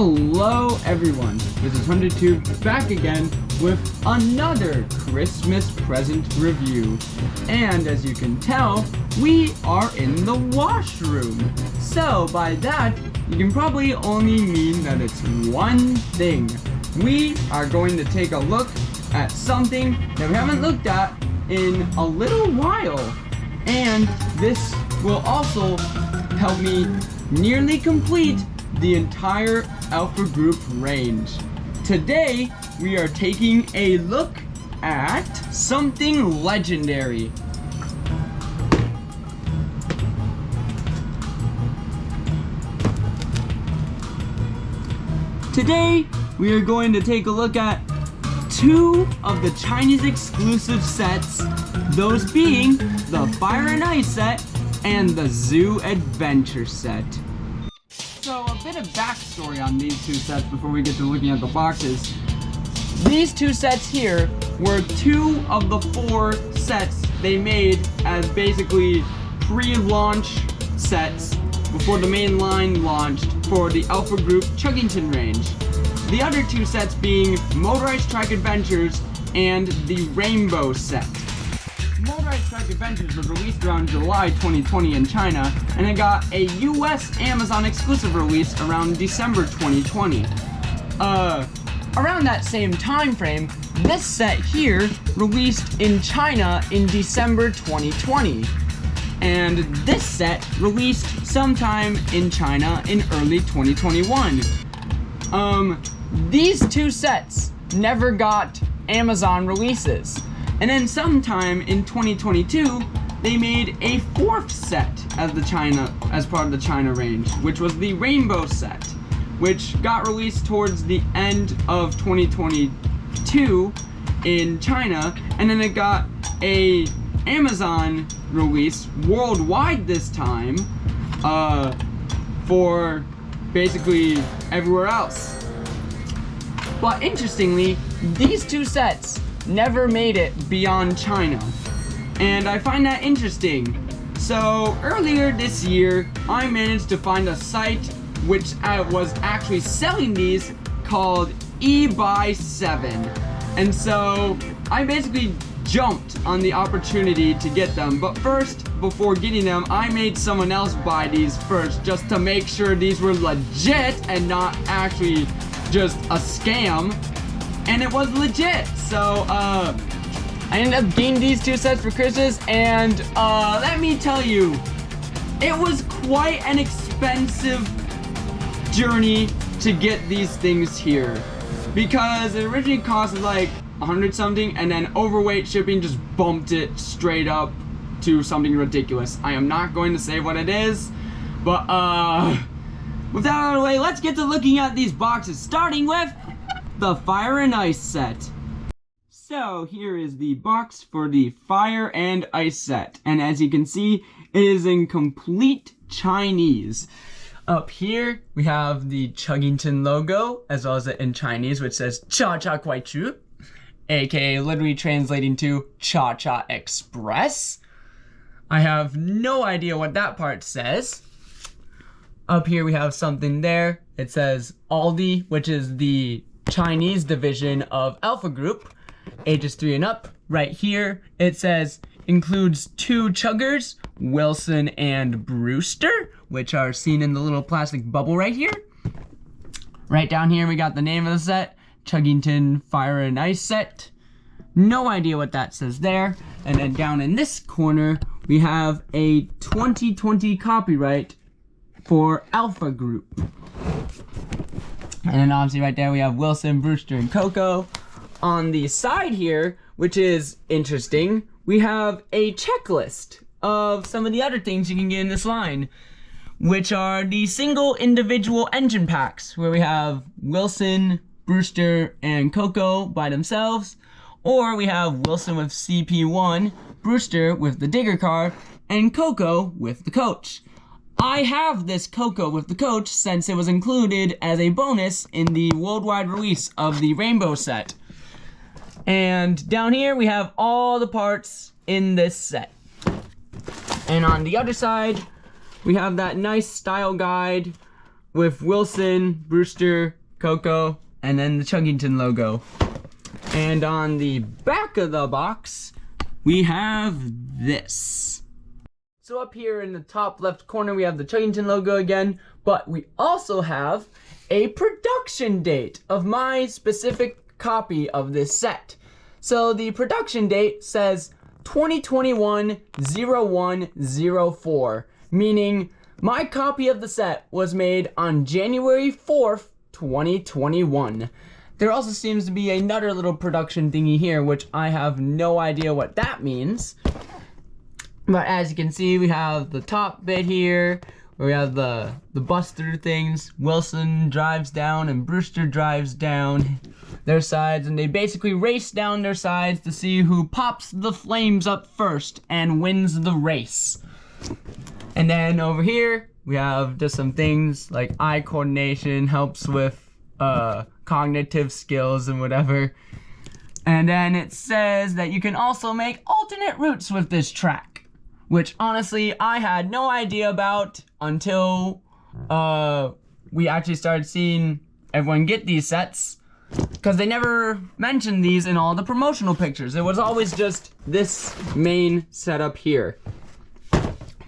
Hello everyone, this is HunterTube back again with another Christmas present review. And as you can tell, we are in the washroom. So by that, you can probably only mean that it's one thing. We are going to take a look at something that we haven't looked at in a little while. And this will also help me nearly complete the entire Alpha Group range. Today, we are taking a look at something legendary. Today, we are going to take a look at two of the Chinese exclusive sets, those being the Fire and Ice set and the Zoo Adventure set. So a bit of backstory on these two sets before we get to looking at the boxes. These two sets here were two of the four sets they made as basically pre-launch sets before the main line launched for the Alpha Group Chuggington range. The other two sets being Motorized Trike Adventures and the Rainbow set. Motorized Trike Adventures was released around July 2020 in China, and it got a US Amazon exclusive release around December 2020. Around that same time frame, this set here released in China in December 2020. And this set released sometime in China in early 2021. These two sets never got Amazon releases. And then sometime in 2022, they made a fourth set as part of the China range, which was the Rainbow set, which got released towards the end of 2022 in China, and then it got a Amazon release worldwide this time, for basically everywhere else. But interestingly, these two sets never made it beyond China, and I find that interesting. So earlier this year, I managed to find a site which was actually selling these called eBuy7, and so I basically jumped on the opportunity to get them. But first, before getting them, I made someone else buy these first just to make sure these were legit and not actually just a scam. And it was legit. So I ended up getting these two sets for Christmas, and let me tell you, it was quite an expensive journey to get these things here, because it originally cost like 100 something, and then overweight shipping just bumped it straight up to something ridiculous. I am not going to say what it is, but with that out of the way, let's get to looking at these boxes, starting with the Fire and Ice set. So here is the box for the Fire and Ice set, and as you can see, it is in complete Chinese. Up here we have the Chuggington logo, as well as it in Chinese, which says Cha Cha Kuai Chu, aka literally translating to Cha Cha Express. I have no idea what that part says. Up here we have something there. It says Aldi, which is the Chinese division of Alpha Group, ages 3 and up. Right here it says includes two chuggers, Wilson and Brewster, which are seen in the little plastic bubble right here. Right down here we got the name of the set, Chuggington Fire and Ice set. No idea what that says there. And then down in this corner we have a 2020 copyright for Alpha Group. And then obviously right there we have Wilson, Brewster, and Coco. On the side here, which is interesting, we have a checklist of some of the other things you can get in this line, which are the single individual engine packs, where we have Wilson, Brewster, and Coco by themselves, or we have Wilson with CP1, Brewster with the digger car, and Coco with the coach. I have this Coco with the coach since it was included as a bonus in the worldwide release of the Rainbow set. And down here we have all the parts in this set. And on the other side, we have that nice style guide with Wilson, Brewster, Coco, and then the Chuggington logo. And on the back of the box, we have this. So up here in the top left corner, we have the Chuggington logo again, but we also have a production date of my specific copy of this set. So the production date says 2021-01-04, meaning my copy of the set was made on January 4th, 2021. There also seems to be another little production thingy here, which I have no idea what that means. But as you can see, we have the top bit here, where we have the bus through things. Wilson drives down and Brewster drives down their sides, and they basically race down their sides to see who pops the flames up first and wins the race. And then over here, we have just some things like eye coordination, helps with cognitive skills and whatever. And then it says that you can also make alternate routes with this track, which honestly I had no idea about until we actually started seeing everyone get these sets, because they never mentioned these in all the promotional pictures. It was always just this main setup here.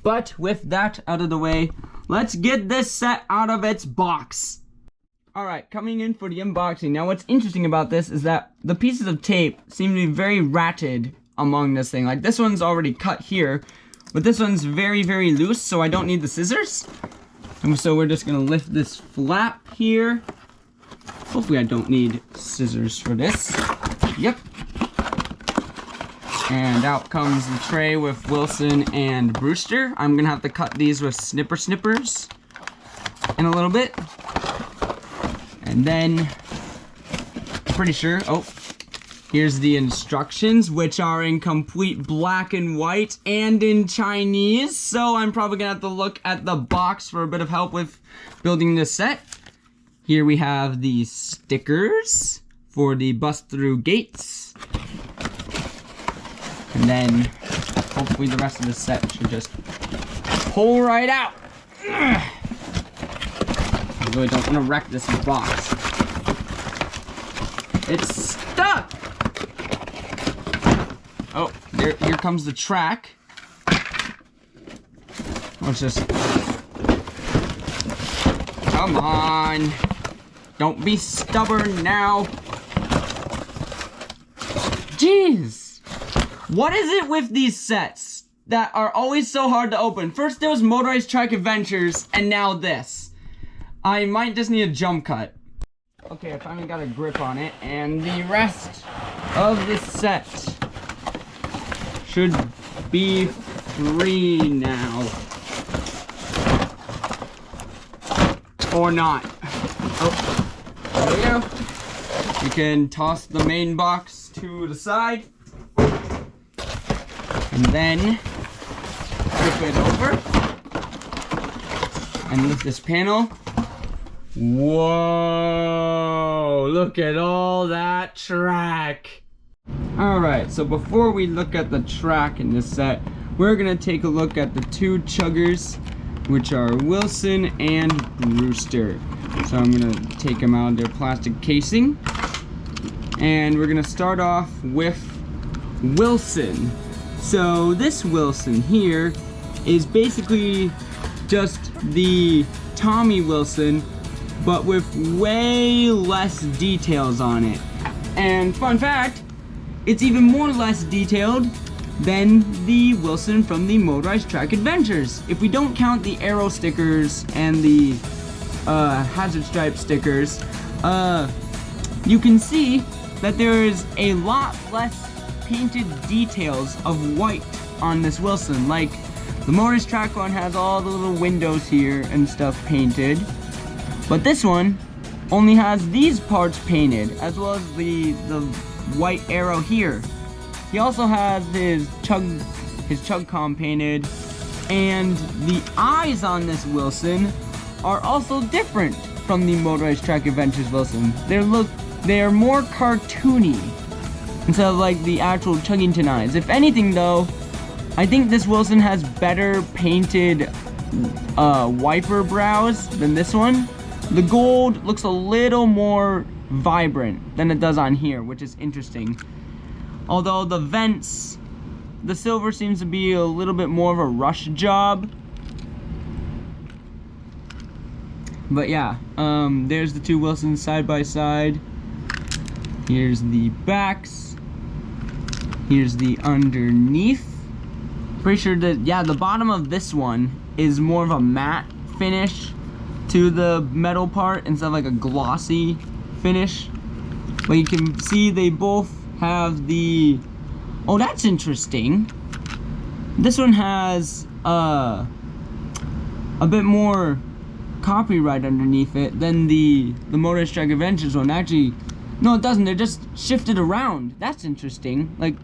But with that out of the way, let's get this set out of its box. Alright, coming in for the unboxing. Now what's interesting about this is that the pieces of tape seem to be very ratted among this thing. Like this one's already cut here, but this one's very, very loose, so I don't need the scissors. And so we're just gonna lift this flap here. Hopefully I don't need scissors for this. Yep. And out comes the tray with Wilson and Brewster. I'm gonna have to cut these with snippers in a little bit. And then, I'm pretty sure, oh, here's the instructions, which are in complete black and white and in Chinese. So I'm probably gonna have to look at the box for a bit of help with building this set. Here we have the stickers for the bust-through gates. And then, hopefully the rest of the set should just pull right out. I really don't want to wreck this box. It's stuck! Oh, here comes the track. Let's just... Come on! Don't be stubborn now. Jeez! What is it with these sets that are always so hard to open? First there was Motorized Track Adventures, and now this. I might just need a jump cut. Okay, I finally got a grip on it, and the rest of the set should be free now. Or not. Oh, there we go. You can toss the main box to the side. And then flip it over and lift this panel. Whoa, look at all that track. Alright, so before we look at the track in this set, we're gonna take a look at the two chuggers, which are Wilson and Brewster. So I'm gonna take them out of their plastic casing, and we're gonna start off with Wilson. So this Wilson here is basically just the Tommy Wilson, but with way less details on it. And fun fact, it's even more less detailed than the Wilson from the Motorized Track Adventures. If we don't count the arrow stickers and the hazard stripe stickers, you can see that there is a lot less painted details of white on this Wilson. Like the Motorized Track one has all the little windows here and stuff painted, but this one only has these parts painted, as well as the white arrow here. He also has his Chugcom painted, and the eyes on this Wilson are also different from the Motorized Track Adventures Wilson. They are more cartoony instead of like the actual Chuggington eyes. If anything though, I think this Wilson has better painted wiper brows than this one. the gold looks a little more vibrant than it does on here, which is interesting. Although the vents, the silver seems to be a little bit more of a rush job. But yeah, there's the two Wilsons side by side. Here's the backs. Here's the underneath. Pretty sure that, yeah, the bottom of this one is more of a matte finish to the metal part instead of like a glossy finish. But you can see they both have the, oh, that's interesting. This one has a bit more copyright underneath it than the Motorized Strike Adventures one. Actually, no, it doesn't. They're just shifted around. That's interesting. Like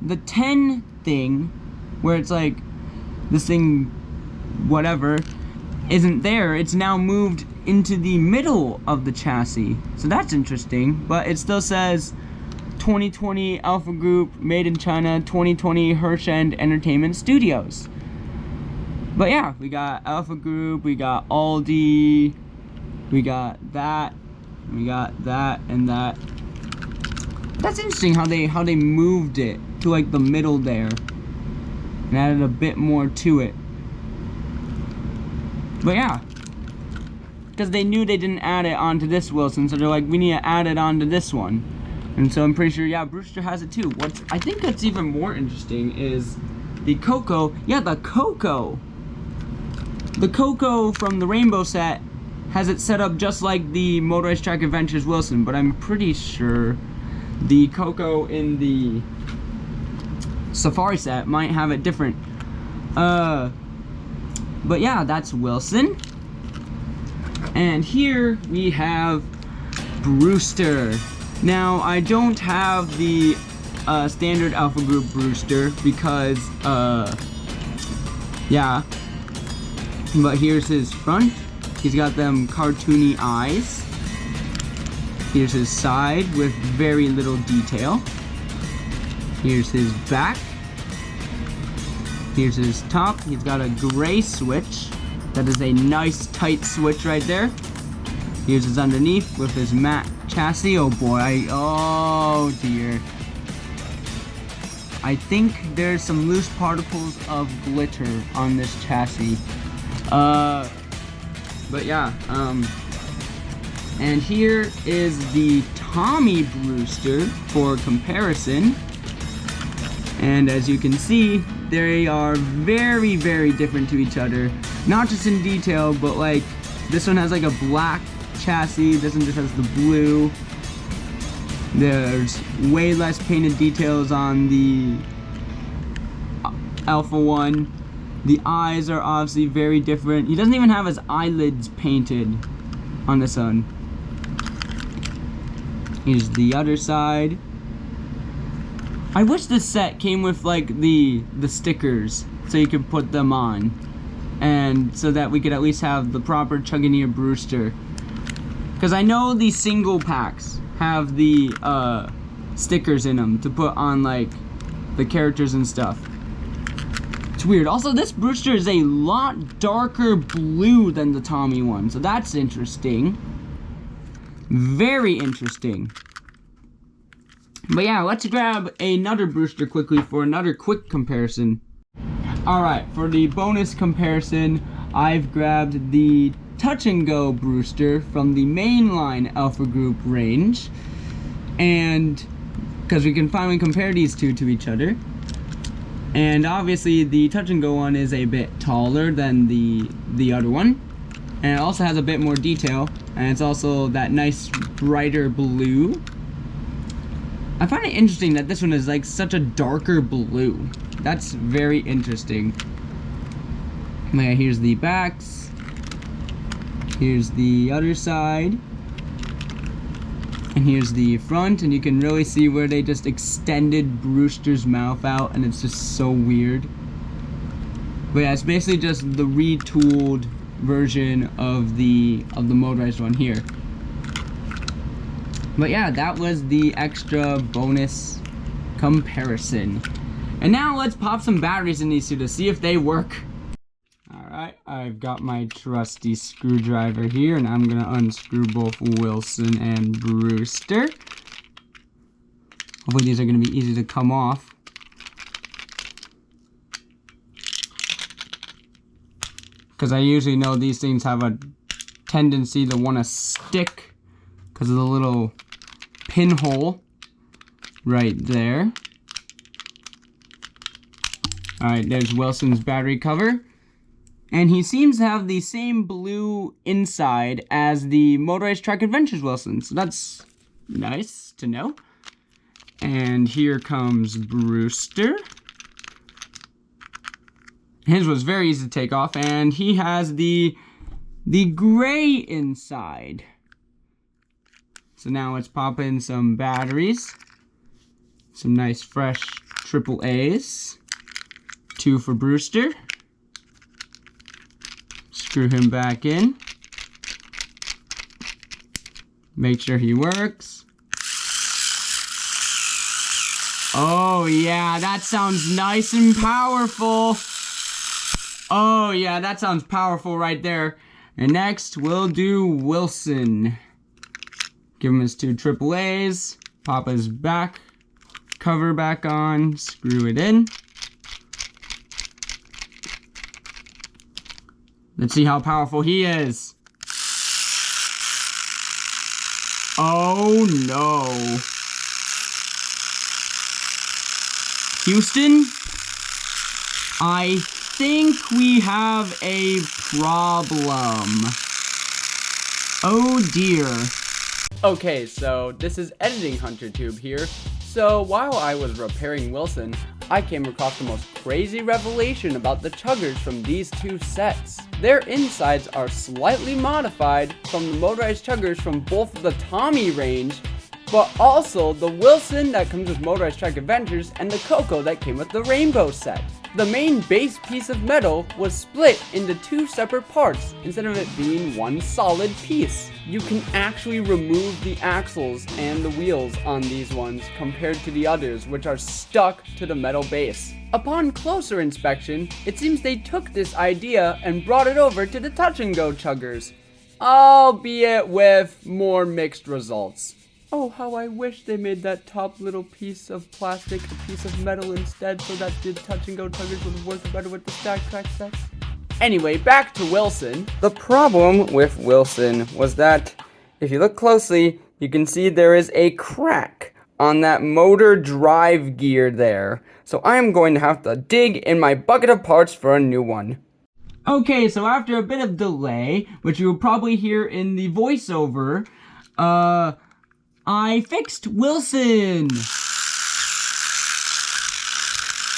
the 10 thing, where it's like this thing, whatever, isn't there. It's now moved into the middle of the chassis. So that's interesting. But it still says 2020 Alpha Group, made in China, 2020 Herschend Entertainment Studios. But yeah, we got Alpha Group, we got Aldi, we got that, we got that, and that. That's interesting how they moved it to like the middle there and added a bit more to it. But yeah, because they knew they didn't add it onto this Wilson, so they're like, we need to add it onto this one. And so I'm pretty sure, yeah, Brewster has it too. What I think that's even more interesting is the Coco. Yeah, the Coco. The Coco from the Rainbow set has it set up just like the Motorized Strike Adventures Wilson, but I'm pretty sure the Coco in the Safari set might have it different. But yeah, that's Wilson. And here we have Brewster. Now, I don't have the standard Alpha Group Brewster because, yeah. But here's his front. He's got them cartoony eyes. Here's his side with very little detail. Here's his back. Here's his top. He's got a gray switch. That is a nice tight switch right there. Here's his underneath with his matte chassis. Oh boy, oh dear. I think there's some loose particles of glitter on this chassis. But yeah, and here is the Tommy Brewster for comparison. And as you can see, they are very, very different to each other. Not just in detail, but like, this one has like a black chassis, this one just has the blue. There's way less painted details on the Alpha one. The eyes are obviously very different. He doesn't even have his eyelids painted on this one. Here's the other side. I wish this set came with like the stickers so you could put them on, and so that we could at least have the proper Chuggington Brewster. Because I know these single packs have the stickers in them to put on like the characters and stuff. It's weird. Also, this Brewster is a lot darker blue than the Tommy one, so that's interesting. Very interesting. But yeah, let's grab another Brewster quickly for another quick comparison. Alright, for the bonus comparison, I've grabbed the Touch and Go Brewster from the mainline Alpha Group range. And because we can finally compare these two to each other. And obviously the Touch and Go one is a bit taller than the other one. And it also has a bit more detail. And it's also that nice brighter blue. I find it interesting that this one is like such a darker blue. That's very interesting. Yeah, here's the backs. Here's the other side. And here's the front, and you can really see where they just extended Brewster's mouth out, and it's just so weird. But yeah, it's basically just the retooled version of the motorized one here. But yeah, that was the extra bonus comparison. And now let's pop some batteries in these two to see if they work. Alright, I've got my trusty screwdriver here, and I'm gonna unscrew both Wilson and Brewster. Hopefully these are gonna be easy to come off. Because I usually know these things have a tendency to want to stick because of the little pinhole right there. Alright, there's Wilson's battery cover. And he seems to have the same blue inside as the Motorized Track Adventures Wilson. So that's nice to know. And here comes Brewster. His was very easy to take off, and he has the gray inside. So now let's pop in some batteries. Some nice fresh AAAs. 2 for Brewster. Screw him back in. Make sure he works. Oh yeah, that sounds nice and powerful. Oh yeah, that sounds powerful right there. And next we'll do Wilson. Give him his 2 AAAs. Pop his back cover back on. Screw it in. Let's see how powerful he is. Oh no. Houston, I think we have a problem. Oh dear. Okay, so this is editing HunterTube here. So while I was repairing Wilson, I came across the most crazy revelation about the chuggers from these 2 sets. Their insides are slightly modified from the motorized chuggers from both the Tommy range, but also the Wilson that comes with Motorized Track Adventures and the Coco that came with the Rainbow set. The main base piece of metal was split into 2 separate parts instead of it being one solid piece. You can actually remove the axles and the wheels on these ones compared to the others, which are stuck to the metal base. Upon closer inspection, it seems they took this idea and brought it over to the Touch and Go chuggers, albeit with more mixed results. Oh, how I wish they made that top little piece of plastic a piece of metal instead, so that the Touch and Go chuggers would work better with the stack track sets. Anyway, back to Wilson. The problem with Wilson was that, if you look closely, you can see there is a crack on that motor drive gear there. So I'm going to have to dig in my bucket of parts for a new one. Okay, so after a bit of delay, which you will probably hear in the voiceover, I fixed Wilson!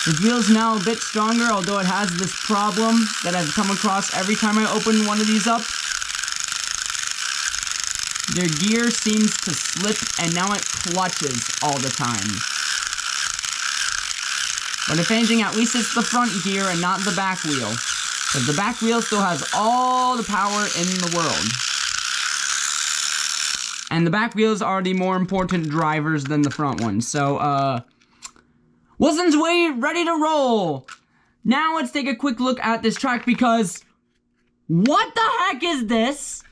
It feels now a bit stronger, although it has this problem that I've come across every time I open one of these up. Their gear seems to slip, and now it clutches all the time. But if anything, at least it's the front gear and not the back wheel. Because the back wheel still has all the power in the world. And the back wheels are the more important drivers than the front ones. So, Wilson's ready to roll! Now let's take a quick look at this track because... what the heck is this?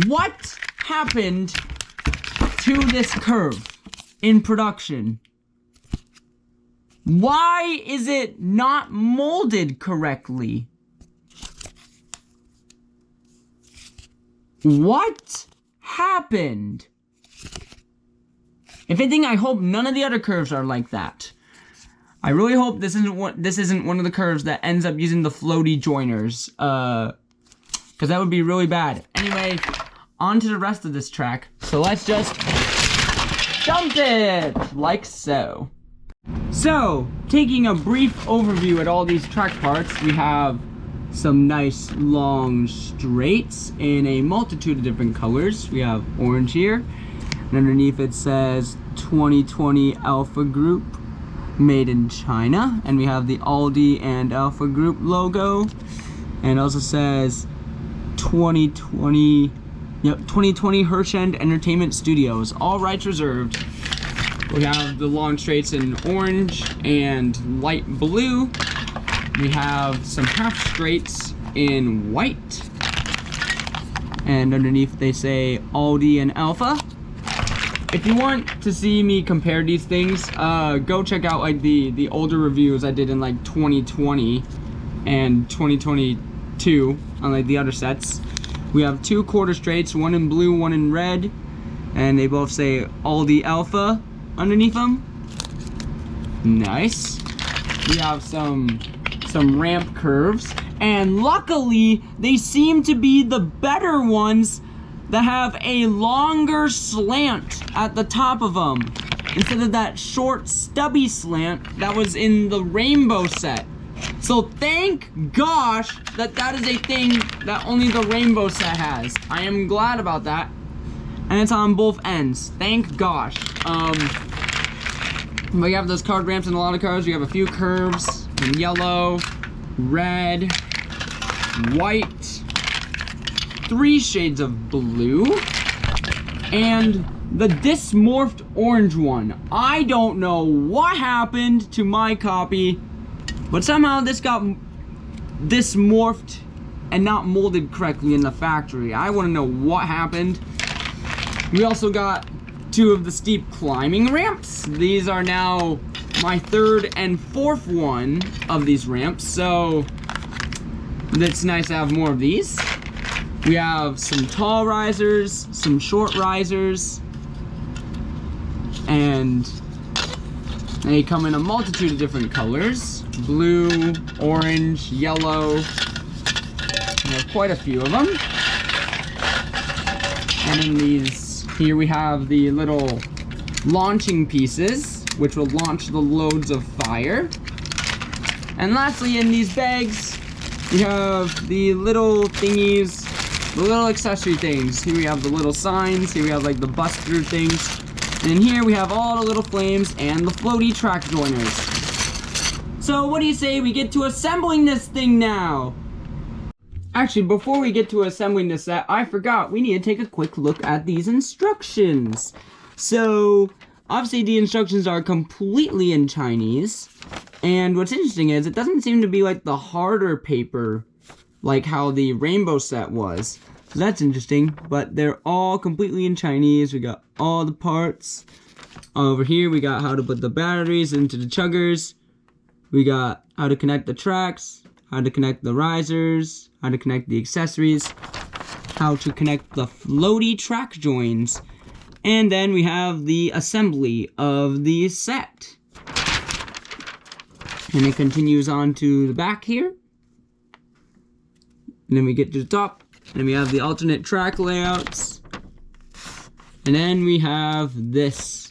What happened to this curve in production? Why is it not molded correctly? What happened? If anything, I hope none of the other curves are like that. I really hope this isn't one of the curves that ends up using the floaty joiners. Because that would be really bad. Anyway, on to the rest of this track. So let's just dump it like so. So, taking a brief overview at all these track parts, we have some nice long straights in a multitude of different colors. We have orange here, and underneath it says 2020 Alpha Group, made in China. And we have the Aldi and Alpha Group logo, and it also says 2020 Herschend Entertainment Studios, all rights reserved. We have the long straights in orange and light blue. we have some half straights in white. And underneath they say Aldi and Alpha. If you want to see me compare these things, go check out like the older reviews I did in like 2020 and 2022 on like the other sets. We have 2 quarter straights, one in blue, one in red, and they both say Aldi Alpha underneath them. Nice. We have some ramp curves, and luckily they seem to be the better ones that have a longer slant at the top of them instead of that short stubby slant that was in the rainbow set. So thank gosh that is a thing that only the rainbow set has. I am glad about that. And it's on both ends. Thank gosh. We have those card ramps in a lot of cars. We have a few curves in yellow, red, white, 3 shades of blue, and the dismorphed orange one. I don't know what happened to my copy, but somehow this got dismorphed and not molded correctly in the factory. I want to know what happened. We also got 2 of the steep climbing ramps. These are now my 3rd and 4th one of these ramps, so it's nice to have more of these. We have some tall risers, some short risers, and they come in a multitude of different colors. Blue, orange, yellow. We have quite a few of them. And in these, here we have the little launching pieces, which will launch the loads of fire. And lastly, in these bags, we have the little thingies, the little accessory things. Here we have the little signs, here we have like the buster things, and in here we have all the little flames and the floaty track joiners. So what do you say we get to assembling this thing now? Actually, before we get to assembling this set, I forgot, we need to take a quick look at these instructions. So, obviously the instructions are completely in Chinese, and what's interesting is it doesn't seem to be like the harder paper like how the rainbow set was. So that's interesting, but they're all completely in Chinese. We got all the parts. Over here we got how to put the batteries into the chuggers. We got how to connect the tracks, how to connect the risers, how to connect the accessories, how to connect the floaty track joins, and then we have the assembly of the set. And it continues on to the back here. And then we get to the top, and then we have the alternate track layouts. And then we have this,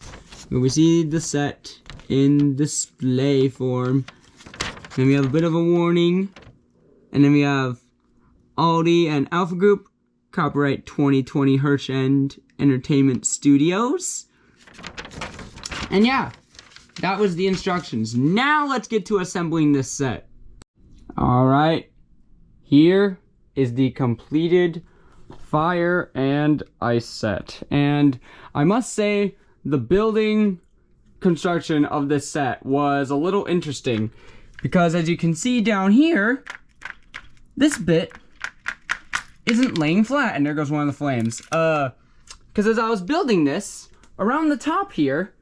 where we see the set in display form. Then we have a bit of a warning. And then we have Aldi and Alpha Group, copyright 2020 Herschend Entertainment Studios. And yeah, that was the instructions. Now let's get to assembling this set. Alright, here is the completed fire and ice set. And I must say, the building construction of this set was a little interesting, because as you can see down here, this bit isn't laying flat, and there goes one of the flames. Because as I was building this, around the top here,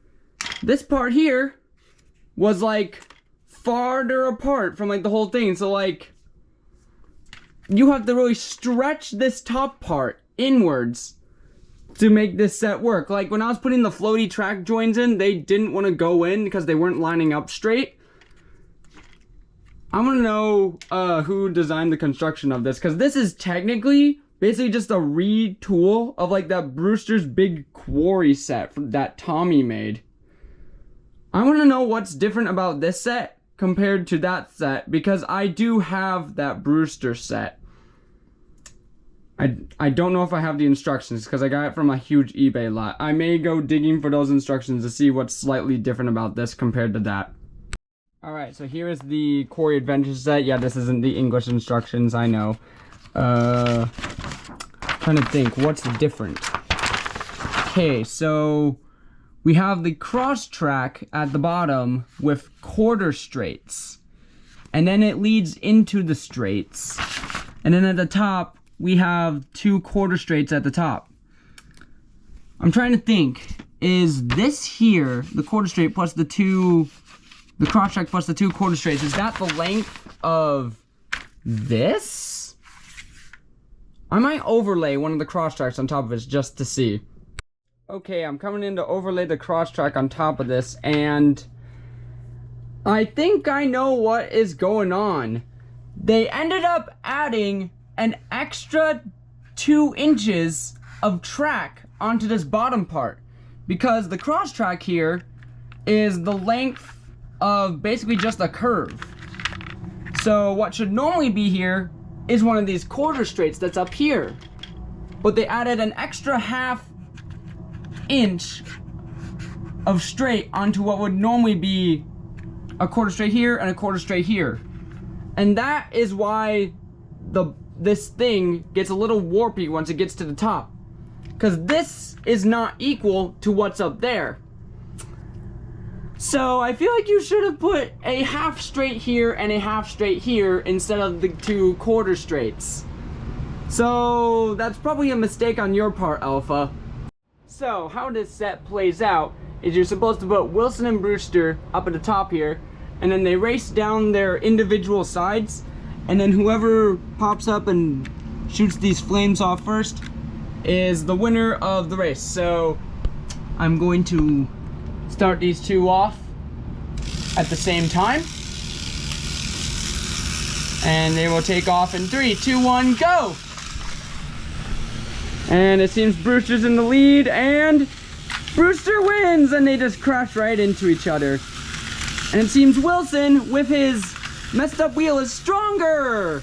this part here was like farther apart from like the whole thing. So like, you have to really stretch this top part inwards to make this set work. Like when I was putting the floaty track joins in, they didn't want to go in because they weren't lining up straight. I want to know who designed the construction of this, because this is technically basically just a retool of like that Brewster's Big Quarry set that Tommy made. I want to know what's different about this set compared to that set, because I do have that Brewster set. I don't know if I have the instructions because I got it from a huge eBay lot. I may go digging for those instructions to see what's slightly different about this compared to that. Alright, so here is the Quarry Adventure set. Yeah, this isn't the English instructions, I know. Trying to think, what's different? Okay, so we have the cross track at the bottom with quarter straights. and then it leads into the straights. And then at the top, we have 2 quarter straights at the top. I'm trying to think, is this here, the quarter straight plus the cross track plus the 2 quarter straights, is that the length of this? I might overlay one of the cross tracks on top of this just to see. Okay, I'm coming in to overlay the cross track on top of this, and I think I know what is going on. They ended up adding an extra 2 inches of track onto this bottom part, because the cross track here is the length of basically just a curve. So what should normally be here is one of these quarter straights that's up here, but they added an extra 1/2 inch of straight onto what would normally be a quarter straight here and a quarter straight here. And that is why this thing gets a little warpy once it gets to the top, because this is not equal to what's up there. So I feel like you should have put a 1/2 straight here and a 1/2 straight here instead of the 2 quarter straights. So that's probably a mistake on your part, Alpha. So how this set plays out is you're supposed to put Wilson and Brewster up at the top here, and then they race down their individual sides, and then whoever pops up and shoots these flames off first is the winner of the race. So I'm going to start these 2 off at the same time, and they will take off in 3, 2, 1, go! And it seems Brewster's in the lead, and Brewster wins, and they just crash right into each other. And it seems Wilson, with his messed up wheel, is stronger!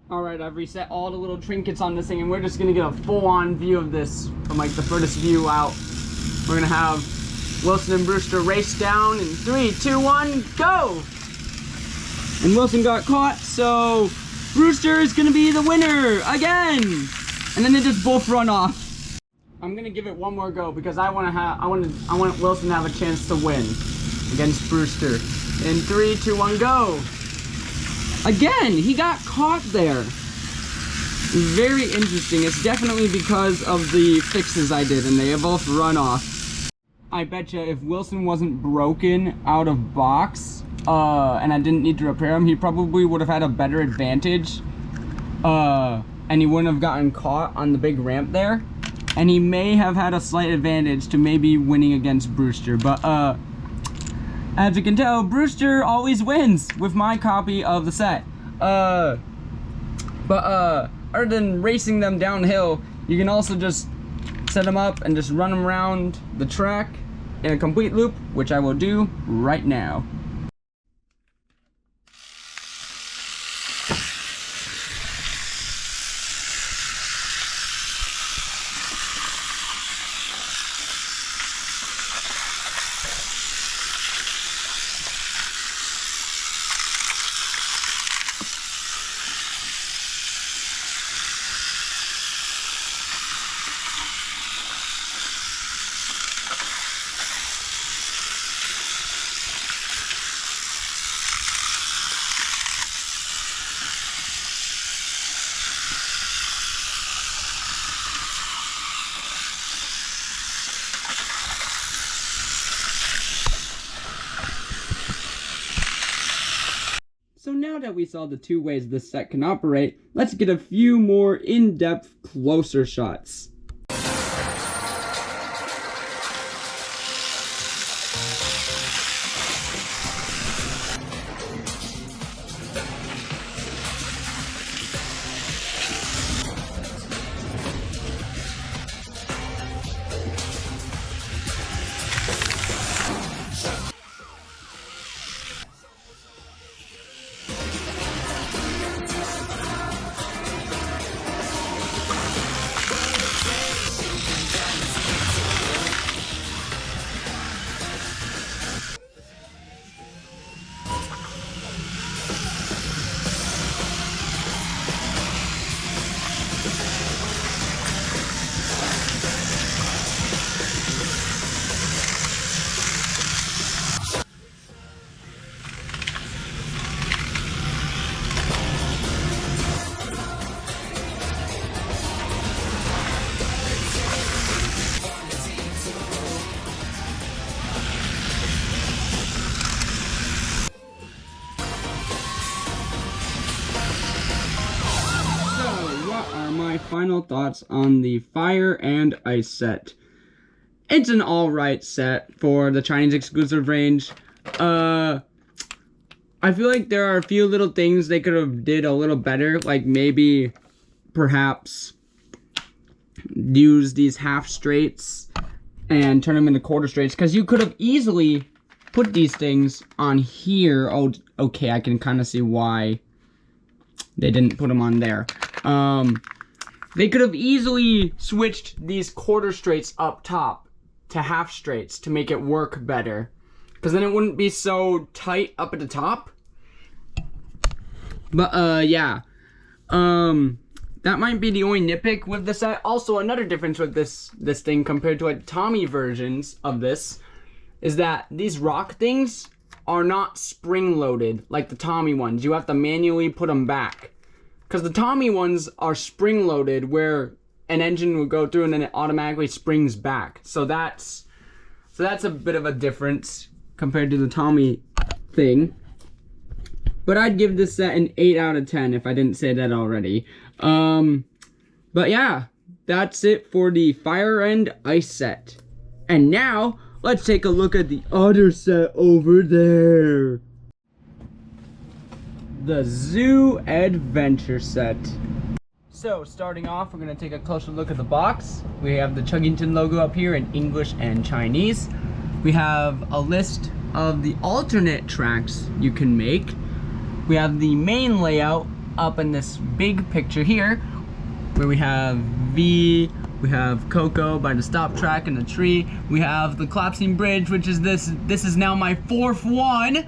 Alright, I've reset all the little trinkets on this thing, and we're just gonna get a full-on view of this from like the furthest view out. We're gonna have Wilson and Brewster race down in 3, 2, 1, go! And Wilson got caught, so Brewster is gonna be the winner again! And then they just both run off. I'm gonna give it one more go because I want Wilson to have a chance to win against Brewster. In 3, 2, 1, go! Again, he got caught there. Very interesting. It's definitely because of the fixes I did, and they both run off. I betcha if Wilson wasn't broken out of box, and I didn't need to repair him, he probably would have had a better advantage. And he wouldn't have gotten caught on the big ramp there. And he may have had a slight advantage to maybe winning against Brewster. But, as you can tell, Brewster always wins with my copy of the set. Other than racing them downhill, you can also just set them up and just run them around the track in a complete loop, which I will do right now. So now that we saw the 2 ways this set can operate, let's get a few more in-depth, closer shots. final thoughts on the Fire and Ice set. It's an alright set for the Chinese exclusive range. I feel like there are a few little things they could have did a little better, like maybe perhaps use these half straights and turn them into quarter straights, because you could have easily put these things on here. Oh, okay, I can kind of see why they didn't put them on there. They could have easily switched these quarter straights up top to half straights to make it work better, because then it wouldn't be so tight up at the top. But yeah, that might be the only nitpick with the set. Also, another difference with this thing compared to like Tommy versions of this is that these rock things are not spring-loaded like the Tommy ones. You have to manually put them back, because the Tommy ones are spring-loaded, where an engine would go through and then it automatically springs back. So that's a bit of a difference compared to the Tommy thing. But I'd give this set an 8 out of 10 if I didn't say that already. But yeah, that's it for the Fire and Ice set. And now, let's take a look at the other set over there. The Zoo Adventure set. So, starting off, we're going to take a closer look at the box. We have the Chuggington logo up here in English and Chinese. We have a list of the alternate tracks you can make. We have the main layout up in this big picture here, where we have V, we have Coco by the stop track in the tree. We have the collapsing bridge, which is this is now my 4th one.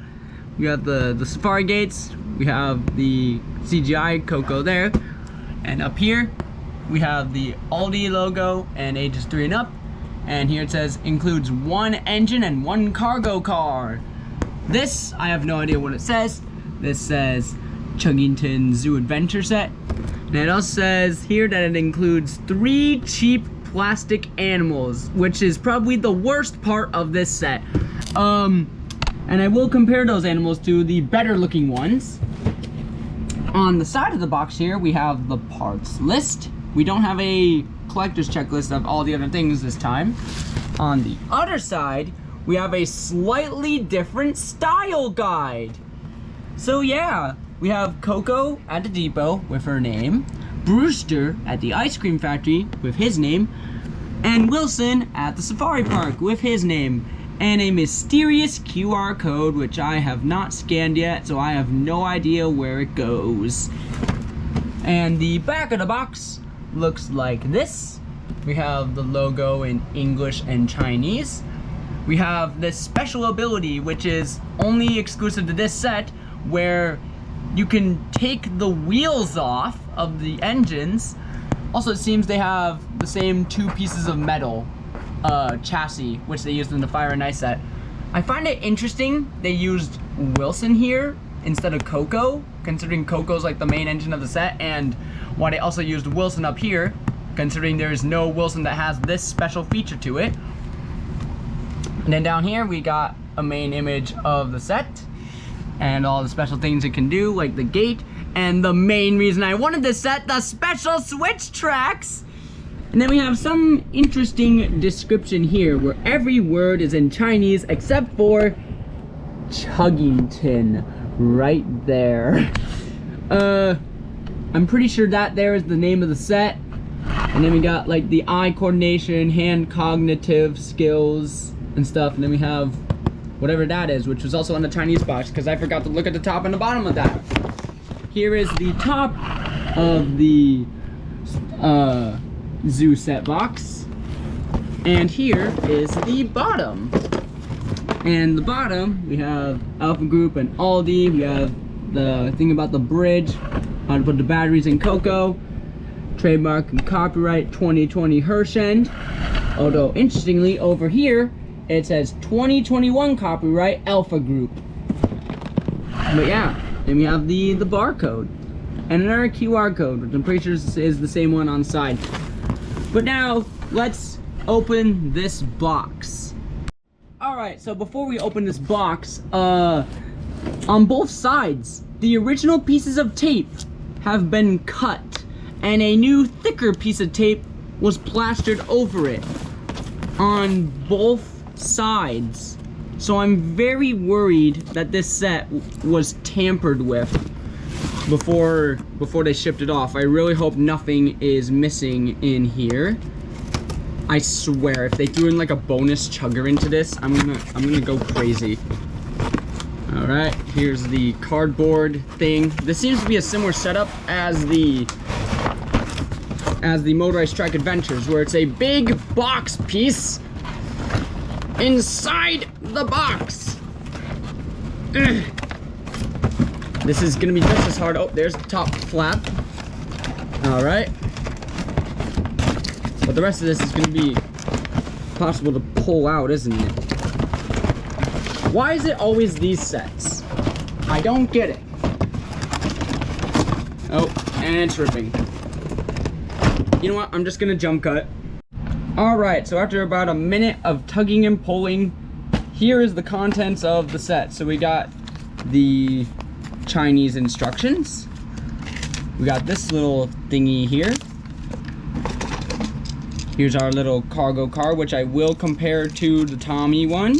We have the safari gates. We have the CGI Coco there. And up here, we have the Aldi logo and ages 3 and up. And here it says, includes 1 engine and 1 cargo car. This, I have no idea what it says. This says Chuggington Zoo Adventure set. And it also says here that it includes 3 cheap plastic animals, which is probably the worst part of this set. And I will compare those animals to the better looking ones. On the side of the box here, we have the parts list. We don't have a collector's checklist of all the other things this time. On the other side, we have a slightly different style guide. So yeah, we have Coco at the depot with her name, Brewster at the ice cream factory with his name, and Wilson at the safari park with his name, and a mysterious QR code which I have not scanned yet, so I have no idea where it goes. And the back of the box looks like this. We have the logo in English and Chinese. We have this special ability which is only exclusive to this set, where you can take the wheels off of the engines. Also, it seems they have the same 2 pieces of metal chassis, which they used in the Fire and Ice set. I find it interesting they used Wilson here instead of Coco, considering Coco's like the main engine of the set, and why they also used Wilson up here, considering there's no Wilson that has this special feature to it. And then down here we got a main image of the set and all the special things it can do, like the gate, and the main reason I wanted this set, the special switch tracks. And then we have some interesting description here where every word is in Chinese except for Chuggington right there. I'm pretty sure that there is the name of the set. And then we got like the eye coordination, hand cognitive skills and stuff, and then we have whatever that is, which was also on the Chinese box, because I forgot to look at the top and the bottom of that. Here is the top of the zoo set box, and here is the bottom. And the bottom, we have Alpha Group and Aldi. We have the thing about the bridge, how to put the batteries in Coco, trademark and copyright 2020 Herschend. Although interestingly, over here it says 2021 copyright Alpha Group. But yeah, then we have the barcode and another QR code, which I'm pretty sure is the same one on the side. But now let's open this box. Alright, so before we open this box, on both sides, the original pieces of tape have been cut and a new thicker piece of tape was plastered over it on both sides. So I'm very worried that this set was tampered with before they shipped it off. I really hope nothing is missing in here. I swear, if they threw in like a bonus chugger into this, I'm gonna go crazy. All right, here's the cardboard thing. This seems to be a similar setup as the Motorized Trike Adventures, where it's a big box piece inside the box. Ugh. This is gonna be just as hard. Oh, there's the top flap. All right. But the rest of this is gonna be possible to pull out, isn't it? Why is it always these sets? I don't get it. Oh, and it's ripping. You know what? I'm just gonna jump cut. Alright, so after about a minute of tugging and pulling, here is the contents of the set. So we got the Chinese instructions. We got this little thingy here. Here's our little cargo car, which I will compare to the Tommy one.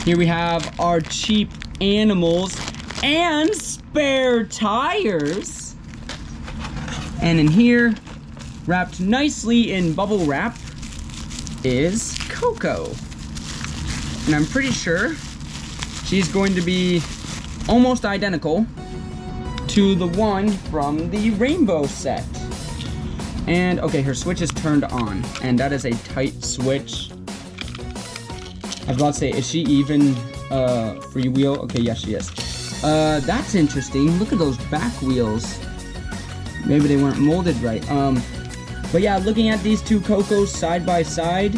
Here we have our cheap animals and spare tires. And in here, wrapped nicely in bubble wrap, is Coco. And I'm pretty sure she's going to be almost identical to the one from the rainbow set. And okay, her switch is turned on, and that is a tight switch. I was about to say, is she even freewheel? Okay, yes, she is. That's interesting. Look at those back wheels. Maybe they weren't molded right. But yeah, looking at these two Cocos side by side,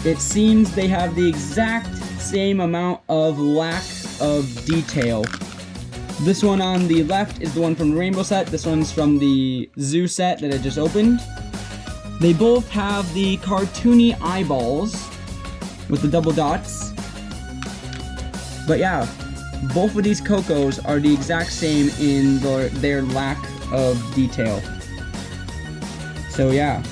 it seems they have the exact same amount of lack of detail. This one on the left is the one from the rainbow set. This one's from the zoo set that I just opened. They both have the cartoony eyeballs with the double dots. But yeah, both of these Cocos are the exact same in their lack of detail. So yeah.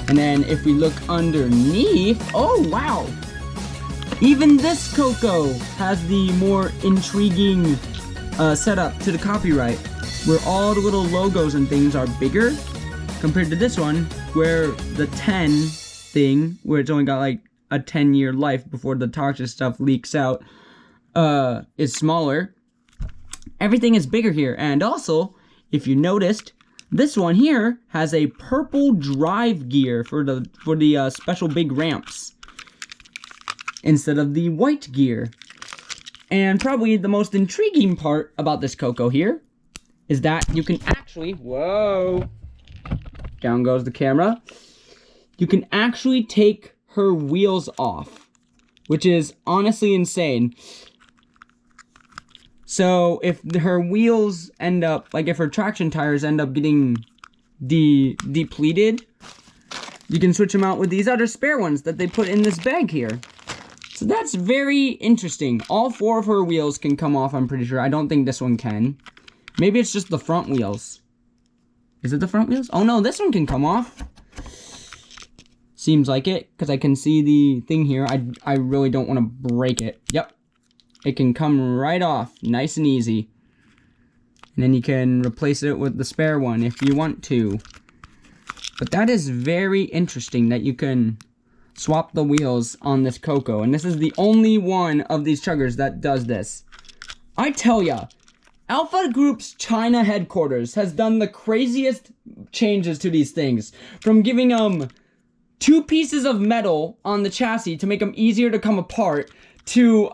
And then if we look underneath, oh wow! Even this Coco has the more intriguing setup to the copyright, where all the little logos and things are bigger compared to this one, where the 10 thing, where it's only got like a 10-year life before the toxic stuff leaks out, is smaller. Everything is bigger here. And also, if you noticed, this one here has a purple drive gear for the special big ramps instead of the white gear. And probably the most intriguing part about this Coco here is that you can actually, whoa, down goes the camera. You can actually take her wheels off, which is honestly insane. So if her wheels end up, like if her traction tires end up getting depleted, you can switch them out with these other spare ones that they put in this bag here. So that's very interesting. All 4 of her wheels can come off, I'm pretty sure. I don't think this one can. Maybe it's just the front wheels. Is it the front wheels? Oh no, this one can come off. Seems like it, because I can see the thing here. I really don't want to break it. Yep. It can come right off, nice and easy. And then you can replace it with the spare one if you want to. But that is very interesting that you can swap the wheels on this Coco. And this is the only one of these chuggers that does this. I tell ya, Alpha Group's China headquarters has done the craziest changes to these things. From giving them 2 pieces of metal on the chassis to make them easier to come apart, to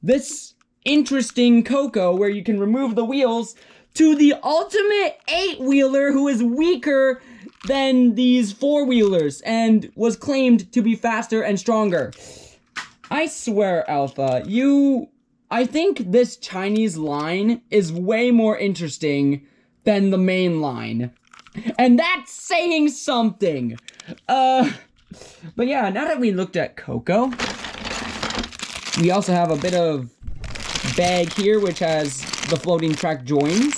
this interesting Coco where you can remove the wheels, to the ultimate 8-wheeler who is weaker than these 4-wheelers and was claimed to be faster and stronger. I swear, Alpha, I think this Chinese line is way more interesting than the main line. And that's saying something. But yeah, now that we looked at Coco, we also have a bit of bag here which has the floating track joins.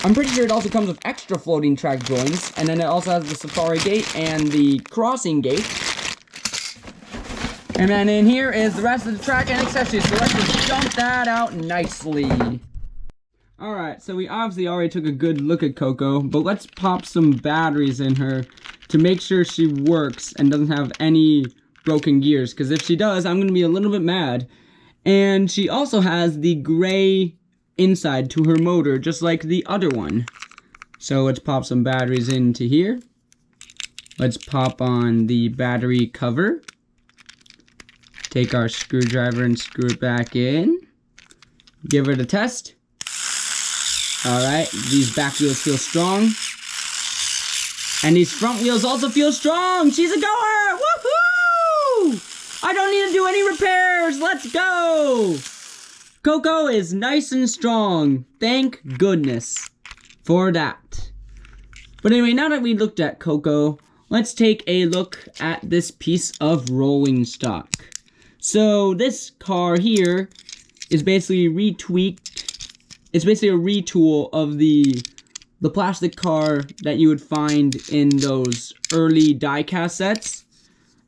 I'm pretty sure it also comes with extra floating track joints, and then it also has the safari gate and the crossing gate. And then in here is the rest of the track and accessories, so let's just dump that out nicely. Alright, so we obviously already took a good look at Coco, but let's pop some batteries in her to make sure she works and doesn't have any broken gears, because if she does, I'm going to be a little bit mad. And she also has the gray inside to her motor, just like the other one. So let's pop some batteries into here. Let's pop on the battery cover. Take our screwdriver and screw it back in. Give it a test. Alright, these back wheels feel strong. And these front wheels also feel strong! She's a goer! Woohoo! I don't need to do any repairs! Let's go! Coco is nice and strong. Thank goodness for that. But anyway, now that we looked at Coco, let's take a look at this piece of rolling stock. So this car here is basically retweaked. It's basically a retool of the plastic car that you would find in those early die-cast sets.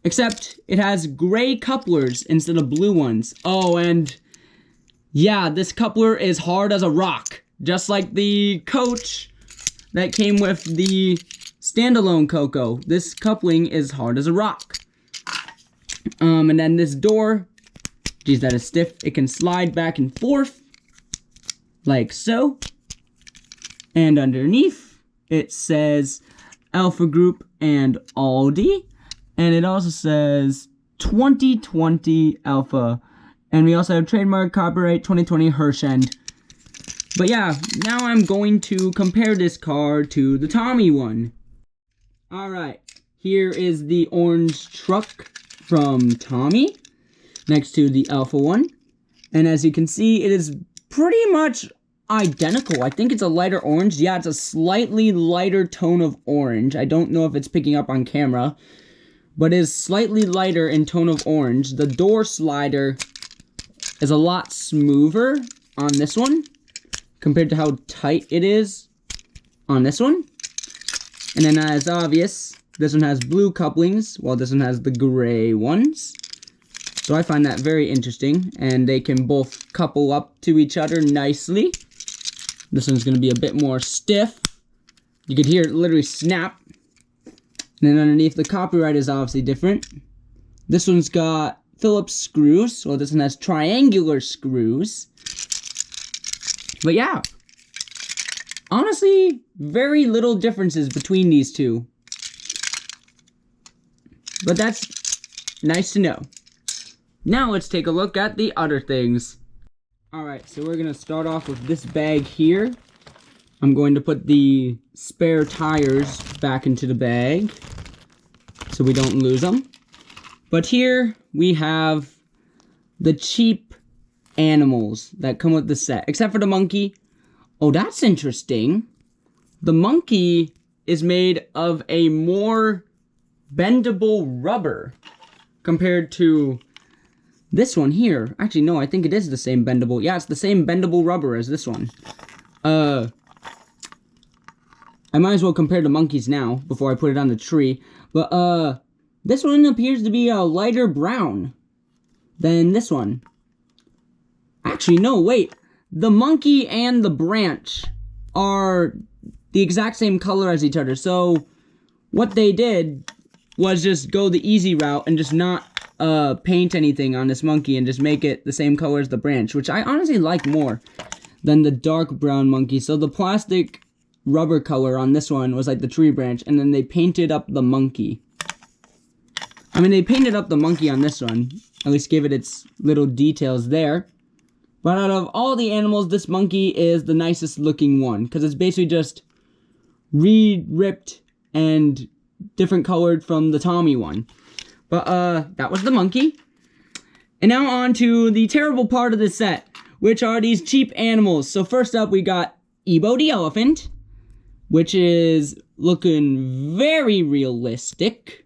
Except it has gray couplers instead of blue ones. Oh, and yeah, this coupler is hard as a rock. Just like the coach that came with the standalone Coco. This coupling is hard as a rock. And then this door, geez, that is stiff. It can slide back and forth, like so. And underneath, it says Alpha Group and Aldi. And it also says 2020 Alpha. And we also have trademark copyright 2020 Herschend. But yeah, now I'm going to compare this car to the Tommy one. Alright, here is the orange truck from Tommy, next to the Alpha one. And as you can see, it is pretty much identical. I think it's a lighter orange. Yeah, it's a slightly lighter tone of orange. I don't know if it's picking up on camera, but it is slightly lighter in tone of orange. The door slider is a lot smoother on this one compared to how tight it is on this one. And then as obvious, this one has blue couplings, while this one has the gray ones. So I find that very interesting, and they can both couple up to each other nicely. This one's going to be a bit more stiff. You could hear it literally snap. And then underneath, the copyright is obviously different. This one's got Phillips screws, while this one has triangular screws. But yeah, honestly, very little differences between these two. But that's nice to know. Now let's take a look at the other things. Alright, so we're going to start off with this bag here. I'm going to put the spare tires back into the bag so we don't lose them. But here we have the cheap animals that come with the set, except for the monkey. Oh, that's interesting. The monkey is made of a more bendable rubber compared to this one here. Actually, no, I think it is the same bendable. Yeah, it's the same bendable rubber as this one. I might as well compare the monkeys now before I put it on the tree. But, this one appears to be a lighter brown than this one. Actually, no, wait. The monkey and the branch are the exact same color as each other. So, what they did was just go the easy route and just not paint anything on this monkey and just make it the same color as the branch, which I honestly like more than the dark brown monkey. So the plastic rubber color on this one was like the tree branch, and then they painted up the monkey. I mean, they painted up the monkey on this one, at least gave it its little details there. But out of all the animals, this monkey is the nicest looking one, because it's basically just re-ripped and different colored from the Tommy one. But, that was the monkey. And now on to the terrible part of the set, which are these cheap animals. So first up, we got Ebo the elephant, which is looking very realistic.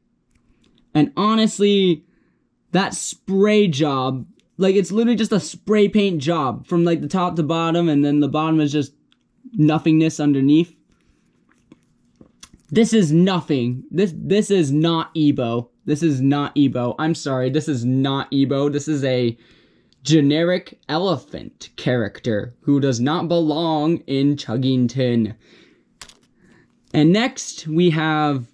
And honestly, that spray job, like, it's literally just a spray paint job from, like, the top to bottom, and then the bottom is just nothingness underneath. This is nothing. This is not Ebo. This is not Ebo. I'm sorry, this is not Ebo. This is a generic elephant character who does not belong in Chuggington. And next, we have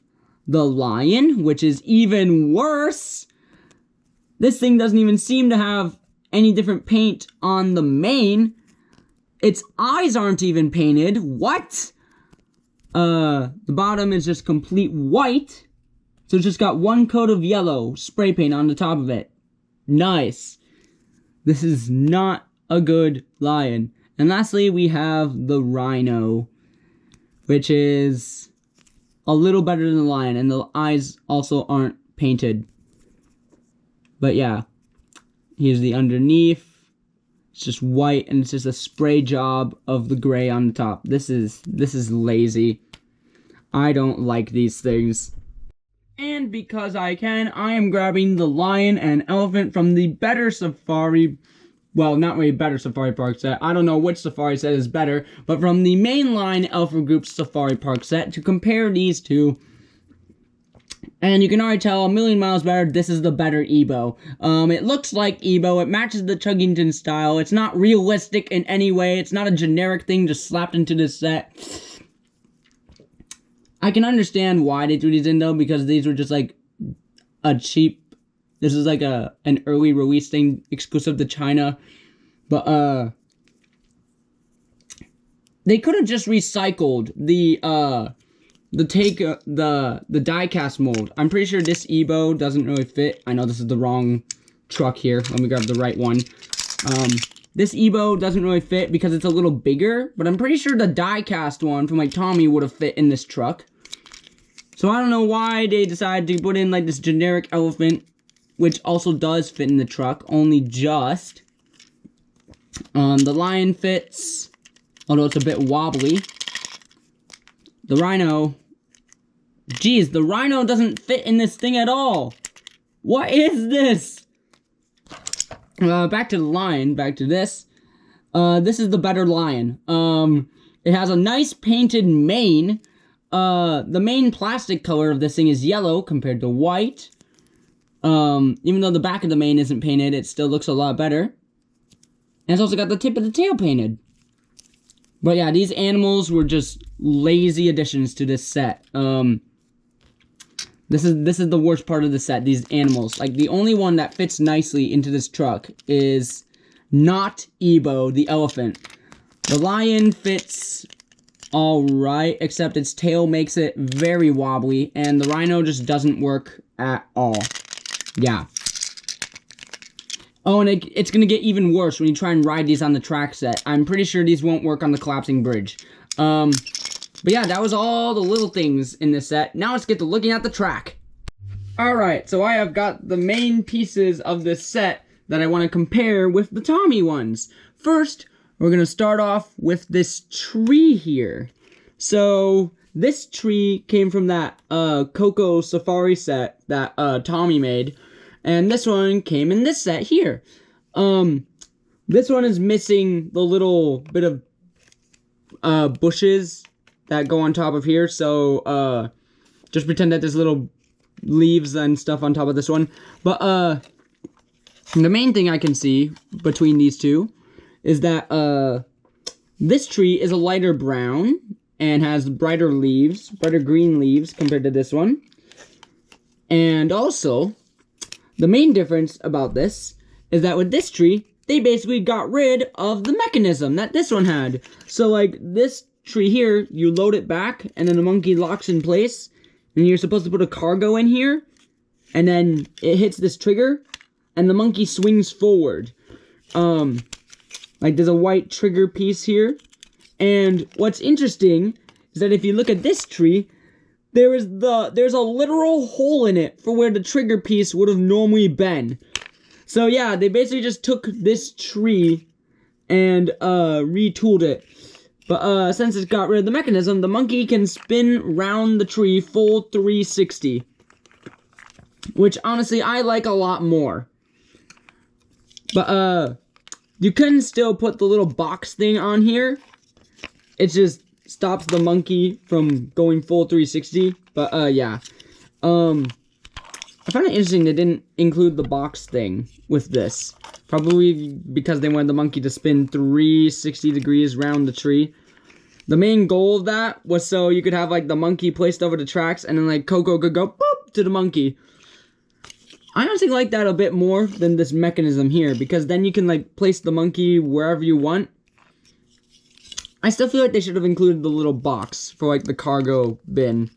the lion, which is even worse. This thing doesn't even seem to have any different paint on the mane. Its eyes aren't even painted. What? The bottom is just complete white. So it's just got one coat of yellow spray paint on the top of it. Nice. This is not a good lion. And lastly, we have the rhino, which is a little better than the lion, and the eyes also aren't painted. But yeah, here's the underneath. It's just white, and it's just a spray job of the gray on the top. This is lazy. I don't like these things. And because I can, I am grabbing the lion and elephant from the better safari, well, not really better safari park set. I don't know which safari set is better, but from the mainline Alpha Group safari park set to compare these two. And you can already tell a million miles better, this is the better Ebo. It looks like Ebo, it matches the Chuggington style, it's not realistic in any way, it's not a generic thing just slapped into this set. I can understand why they threw these in though, because these were just like a cheap, this is like an early release thing exclusive to China. But they could have just recycled the die-cast mold. I'm pretty sure this Ebo doesn't really fit. I know this is the wrong truck here. Let me grab the right one. This Ebo doesn't really fit because it's a little bigger, but I'm pretty sure the die-cast one from like Tommy would have fit in this truck. So I don't know why they decided to put in like this generic elephant, which also does fit in the truck, only just. The lion fits, although it's a bit wobbly. The rhino, geez, the rhino doesn't fit in this thing at all. What is this? Back to the lion, back to this. This is the better lion. It has a nice painted mane. The main plastic color of this thing is yellow compared to white. Even though the back of the mane isn't painted, it still looks a lot better. And it's also got the tip of the tail painted. But yeah, these animals were just lazy additions to this set. This is the worst part of the set, these animals. Like, the only one that fits nicely into this truck is not Ebo, the elephant. The lion fits alright, except its tail makes it very wobbly, and the rhino just doesn't work at all. Yeah. Oh, and it's gonna get even worse when you try and ride these on the track set. I'm pretty sure these won't work on the collapsing bridge. But yeah, that was all the little things in this set. Now let's get to looking at the track. Alright, so I have got the main pieces of this set that I want to compare with the Tommy ones. First, we're gonna start off with this tree here. So, this tree came from that Coco Safari set that Tommy made. And this one came in this set here. This one is missing the little bit of bushes that go on top of here. So, just pretend that there's little leaves and stuff on top of this one. But, the main thing I can see between these two is that, this tree is a lighter brown and has brighter leaves, brighter green leaves compared to this one. And also, the main difference about this is that with this tree, they basically got rid of the mechanism that this one had. So, like, this tree here, you load it back, and then the monkey locks in place, and you're supposed to put a cargo in here, and then it hits this trigger, and the monkey swings forward. Like, there's a white trigger piece here, and what's interesting is that if you look at this tree, there's a literal hole in it for where the trigger piece would have normally been. So yeah, they basically just took this tree and retooled it. But since it's got rid of the mechanism, the monkey can spin round the tree full 360. Which honestly I like a lot more. But you can still put the little box thing on here. it just stops the monkey from going full 360. But yeah. I found it interesting they didn't include the box thing with this. Probably because they wanted the monkey to spin 360 degrees around the tree. The main goal of that was so you could have like the monkey placed over the tracks and then like Coco could go boop to the monkey. I honestly like that a bit more than this mechanism here because then you can like place the monkey wherever you want. I still feel like they should have included the little box for like the cargo bin.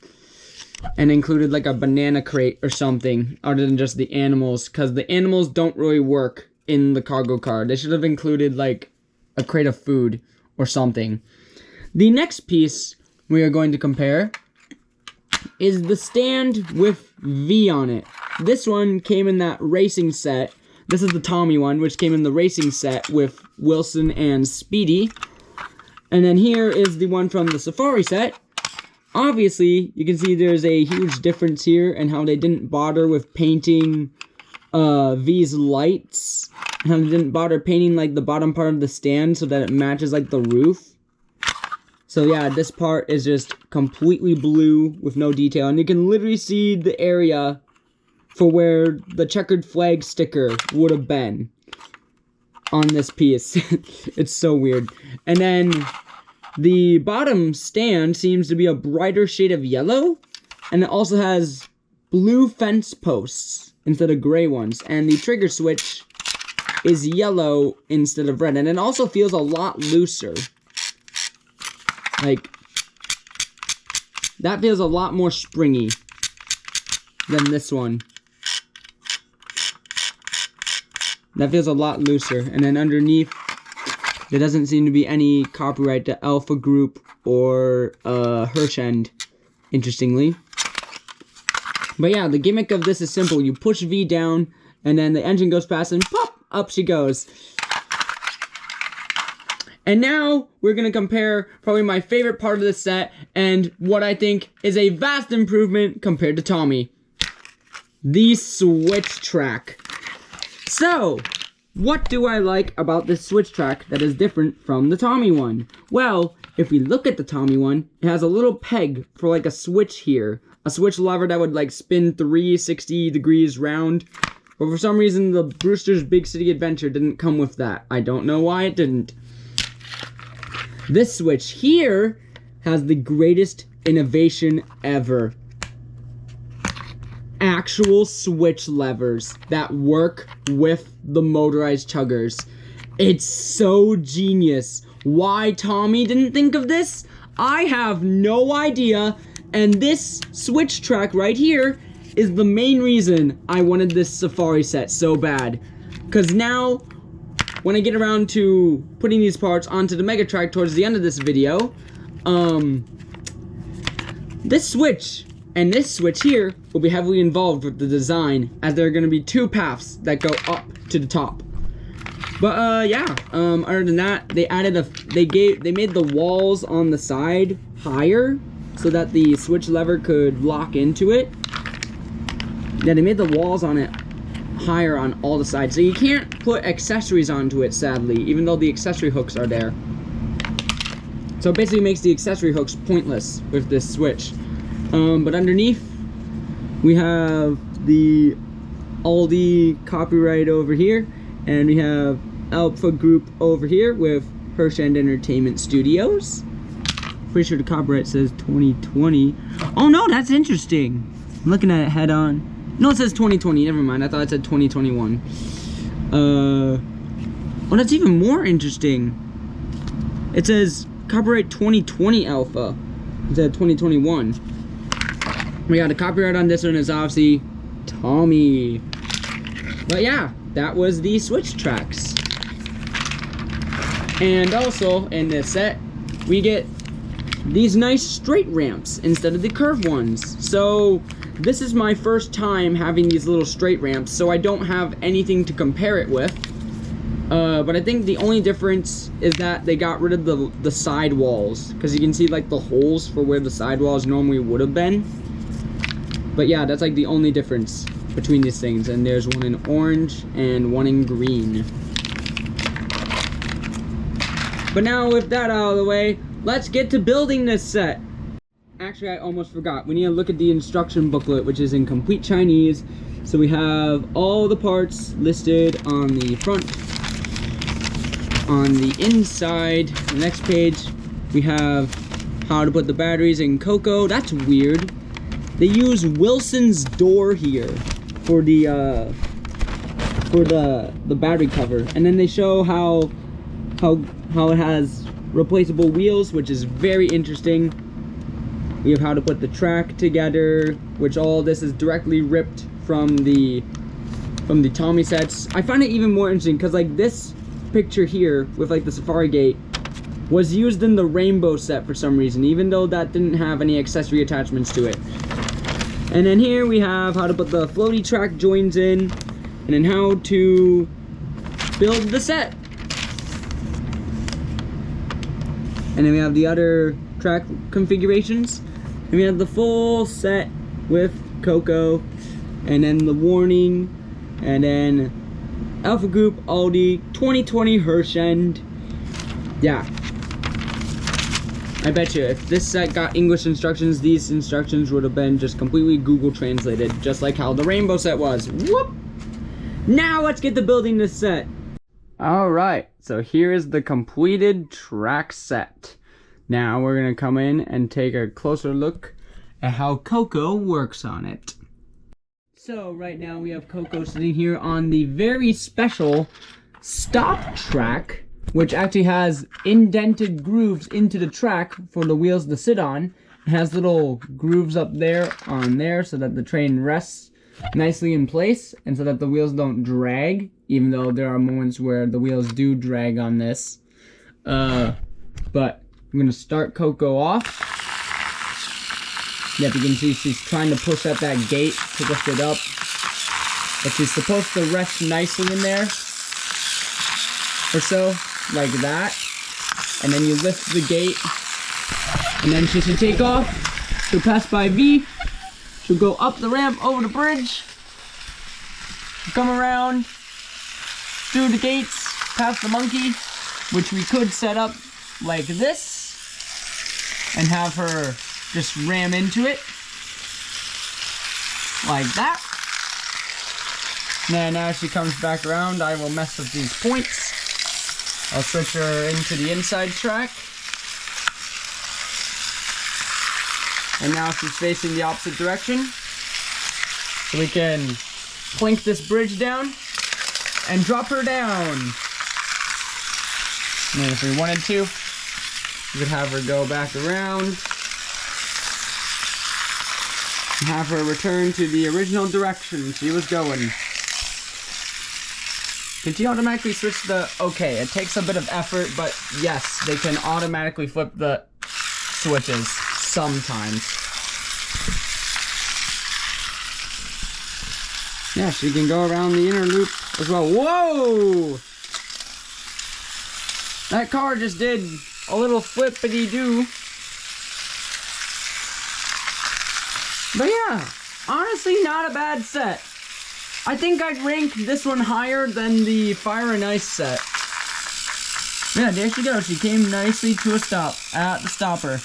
And included like a banana crate or something other than just the animals. Because the animals don't really work in the cargo car. They should have included like a crate of food or something. The next piece we are going to compare is the stand with V on it. This one came in that racing set. This is the Tommy one, which came in the racing set with Wilson and Speedy. And then here is the one from the Safari set. Obviously, you can see there's a huge difference here in how they didn't bother with painting V's lights. And how they didn't bother painting like the bottom part of the stand so that it matches like the roof. So yeah, this part is just completely blue with no detail. And you can literally see the area for where the checkered flag sticker would have been on this piece. It's so weird. And then the bottom stand seems to be a brighter shade of yellow, and it also has blue fence posts instead of gray ones, and the trigger switch is yellow instead of red, and it also feels a lot looser. Like, that feels a lot more springy than this one. That feels a lot looser, and then underneath, there doesn't seem to be any copyright to Alpha Group or Herschend, interestingly. But yeah, the gimmick of this is simple. You push V down, and then the engine goes past, and pop, up she goes. And now, we're going to compare probably my favorite part of the set, and what I think is a vast improvement compared to Tommy. The switch track. So, what do I like about this switch track that is different from the Tommy one? Well, if we look at the Tommy one, it has a little peg for like a switch here. A switch lever that would like spin 360 degrees round. But for some reason, the Brewster's Big City Adventure didn't come with that. I don't know why it didn't. This switch here has the greatest innovation ever. Actual switch levers that work with the motorized chuggers. It's so genius. Why Tommy didn't think of this? I have no idea. And this switch track right here is the main reason I wanted this Safari set so bad. Because now, when I get around to putting these parts onto the Mega Track towards the end of this video, this switch and this switch here will be heavily involved with the design, as there are going to be two paths that go up to the top. But yeah, other than that, they added they made the walls on the side higher so that the switch lever could lock into it. Yeah, they made the walls on it higher on all the sides, so you can't put accessories onto it, sadly, even though the accessory hooks are there. So it basically makes the accessory hooks pointless with this switch. But underneath, we have the Aldi copyright over here, and we have Alpha Group over here with Herschend Entertainment Studios. Pretty sure the copyright says 2020. Oh no, that's interesting. I'm looking at it head on. No, it says 2020, never mind. I thought it said 2021. Oh, that's even more interesting. It says copyright 2020 Alpha instead of 2021. We got a copyright on this one is obviously Tommy. But yeah, that was the switch tracks. And also, in this set, we get these nice straight ramps instead of the curved ones. So, this is my first time having these little straight ramps, so I don't have anything to compare it with. But I think the only difference is that they got rid of the side walls, because you can see like the holes for where the side walls normally would have been. But yeah, that's like the only difference between these things, and there's one in orange and one in green. But now with that out of the way, let's get to building this set. Actually, I almost forgot. We need to look at the instruction booklet, which is in complete Chinese. So we have all the parts listed on the front. On the inside, the next page, we have how to put the batteries in Coco. That's weird. They use Wilson's door here for the battery cover, and then they show how it has replaceable wheels, which is very interesting. We have how to put the track together, which all this is directly ripped from the Tommy sets. I find it even more interesting because like this picture here with like the Safari Gate was used in the Rainbow set for some reason, even though that didn't have any accessory attachments to it. And then here we have how to put the floaty track joins in, and then how to build the set. And then we have the other track configurations. And we have the full set with Coco, and then the warning, and then Alpha Group Aldi 2020 Herschend. Yeah. I bet you if this set got English instructions, these instructions would have been just completely Google translated, just like how the Rainbow set was. Whoop! Now let's get to building this set. Alright, so here is the completed track set. Now we're going to come in and take a closer look at how Coco works on it. So right now we have Coco sitting here on the very special stop track, which actually has indented grooves into the track for the wheels to sit on. It has little grooves up there on there so that the train rests nicely in place and so that the wheels don't drag, even though there are moments where the wheels do drag on this. But I'm gonna start Coco off. Yep, you can see she's trying to push up that gate to lift it up. But she's supposed to rest nicely in there. Or so, like that. And then you lift the gate. And then she should take off. She'll pass by V. She'll go up the ramp over the bridge. She'll come around through the gates, past the monkey, which we could set up like this and have her just ram into it like that. Then as she comes back around, I will mess with these points. I'll switch her into the inside track. And now she's facing the opposite direction. So we can plink this bridge down and drop her down. And then if we wanted to, we could have her go back around and have her return to the original direction she was going. Can she automatically switch the... Okay, it takes a bit of effort, but yes, they can automatically flip the switches sometimes. Yeah, she can go around the inner loop as well. Whoa! That car just did a little flippity-doo. But yeah, honestly, not a bad set. I think I'd rank this one higher than the Fire and Ice set. Yeah, there she goes. She came nicely to a stop at the stopper.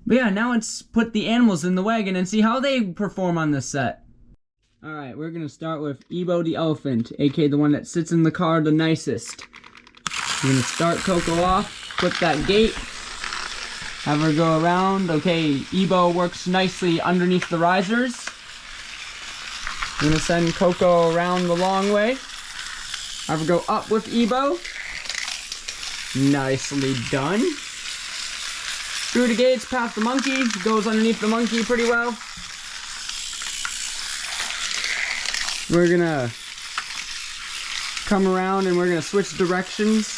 But yeah, now let's put the animals in the wagon and see how they perform on this set. Alright, we're going to start with Ebo the elephant, aka the one that sits in the car the nicest. We're going to start Coco off, flip that gate, have her go around. Okay, Ebo works nicely underneath the risers. I'm going to send Coco around the long way. Have her go up with Ebo. Nicely done. Through the gates, past the monkey. Goes underneath the monkey pretty well. We're going to come around and we're going to switch directions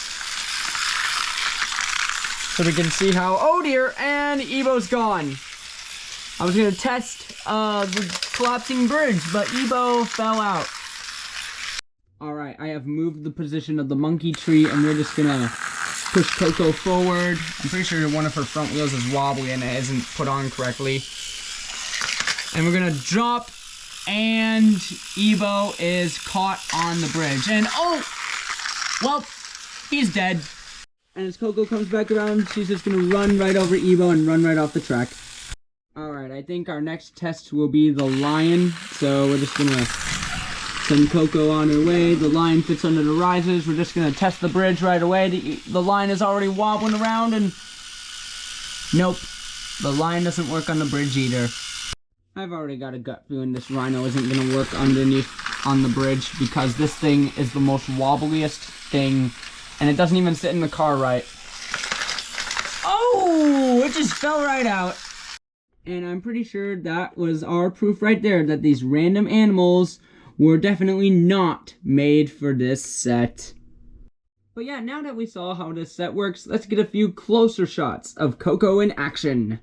so we can see how... Oh dear, and Ebo's gone. I was going to test the collapsing bridge, but Ebo fell out. Alright, I have moved the position of the monkey tree, and we're just going to push Coco forward. I'm pretty sure one of her front wheels is wobbly and it isn't put on correctly. And we're going to drop, and Ebo is caught on the bridge. And oh! Well, he's dead. And as Coco comes back around, she's just gonna run right over Ebo and run right off the track. Alright, I think our next test will be the lion. So we're just gonna send Coco on her way. The lion fits under the risers. We're just gonna test the bridge right away. The lion is already wobbling around and... Nope. The lion doesn't work on the bridge either. I've already got a gut feeling this rhino isn't gonna work underneath on the bridge because this thing is the most wobbliest thing and it doesn't even sit in the car right. Oh! It just fell right out. And I'm pretty sure that was our proof right there that these random animals were definitely not made for this set. But yeah, now that we saw how this set works, let's get a few closer shots of Coco in action.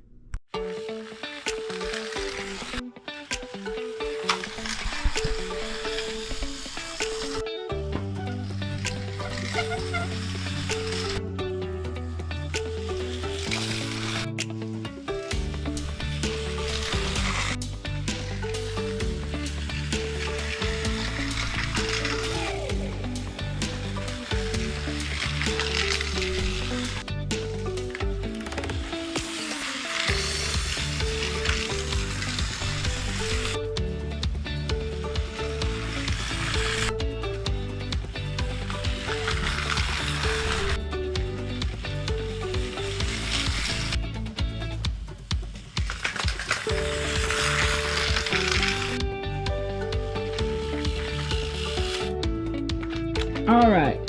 Alright,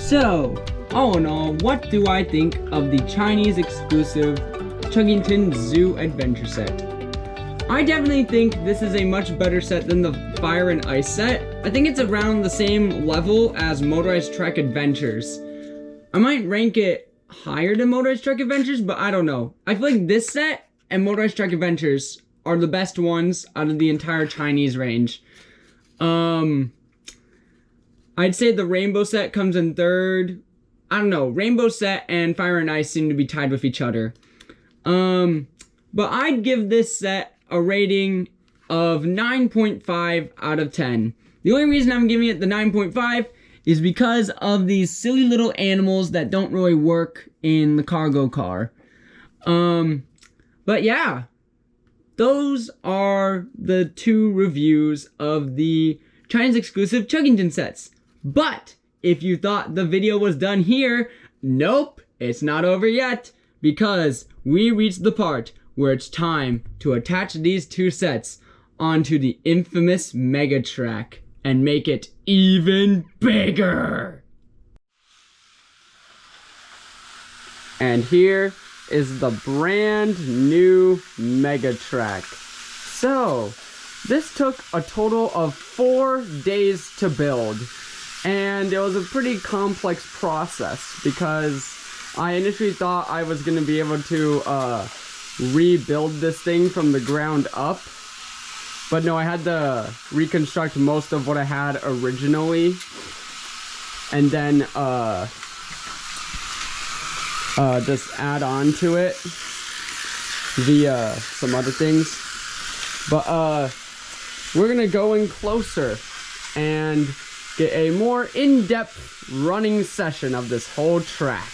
so, all in all, what do I think of the Chinese exclusive Chuggington Zoo Adventure set? I definitely think this is a much better set than the Fire and Ice set. I think it's around the same level as Motorized Trek Adventures. I might rank it higher than Motorized Trek Adventures, but I don't know. I feel like this set and Motorized Trek Adventures are the best ones out of the entire Chinese range. I'd say the Rainbow set comes in third. I don't know. Rainbow set and Fire and Ice seem to be tied with each other. But I'd give this set a rating of 9.5 out of 10. The only reason I'm giving it the 9.5 is because of these silly little animals that don't really work in the cargo car. But yeah, those are the two reviews of the Chinese exclusive Chuggington sets. But if you thought the video was done here, nope, it's not over yet, because we reached the part where it's time to attach these two sets onto the infamous Mega Track and make it even bigger. And here is the brand new Mega Track. So, this took a total of 4 days to build. And it was a pretty complex process because I initially thought I was going to be able to rebuild this thing from the ground up. But no, I had to reconstruct most of what I had originally. And then just add on to it via some other things. But we're going to go in closer and get a more in-depth running session of this whole track.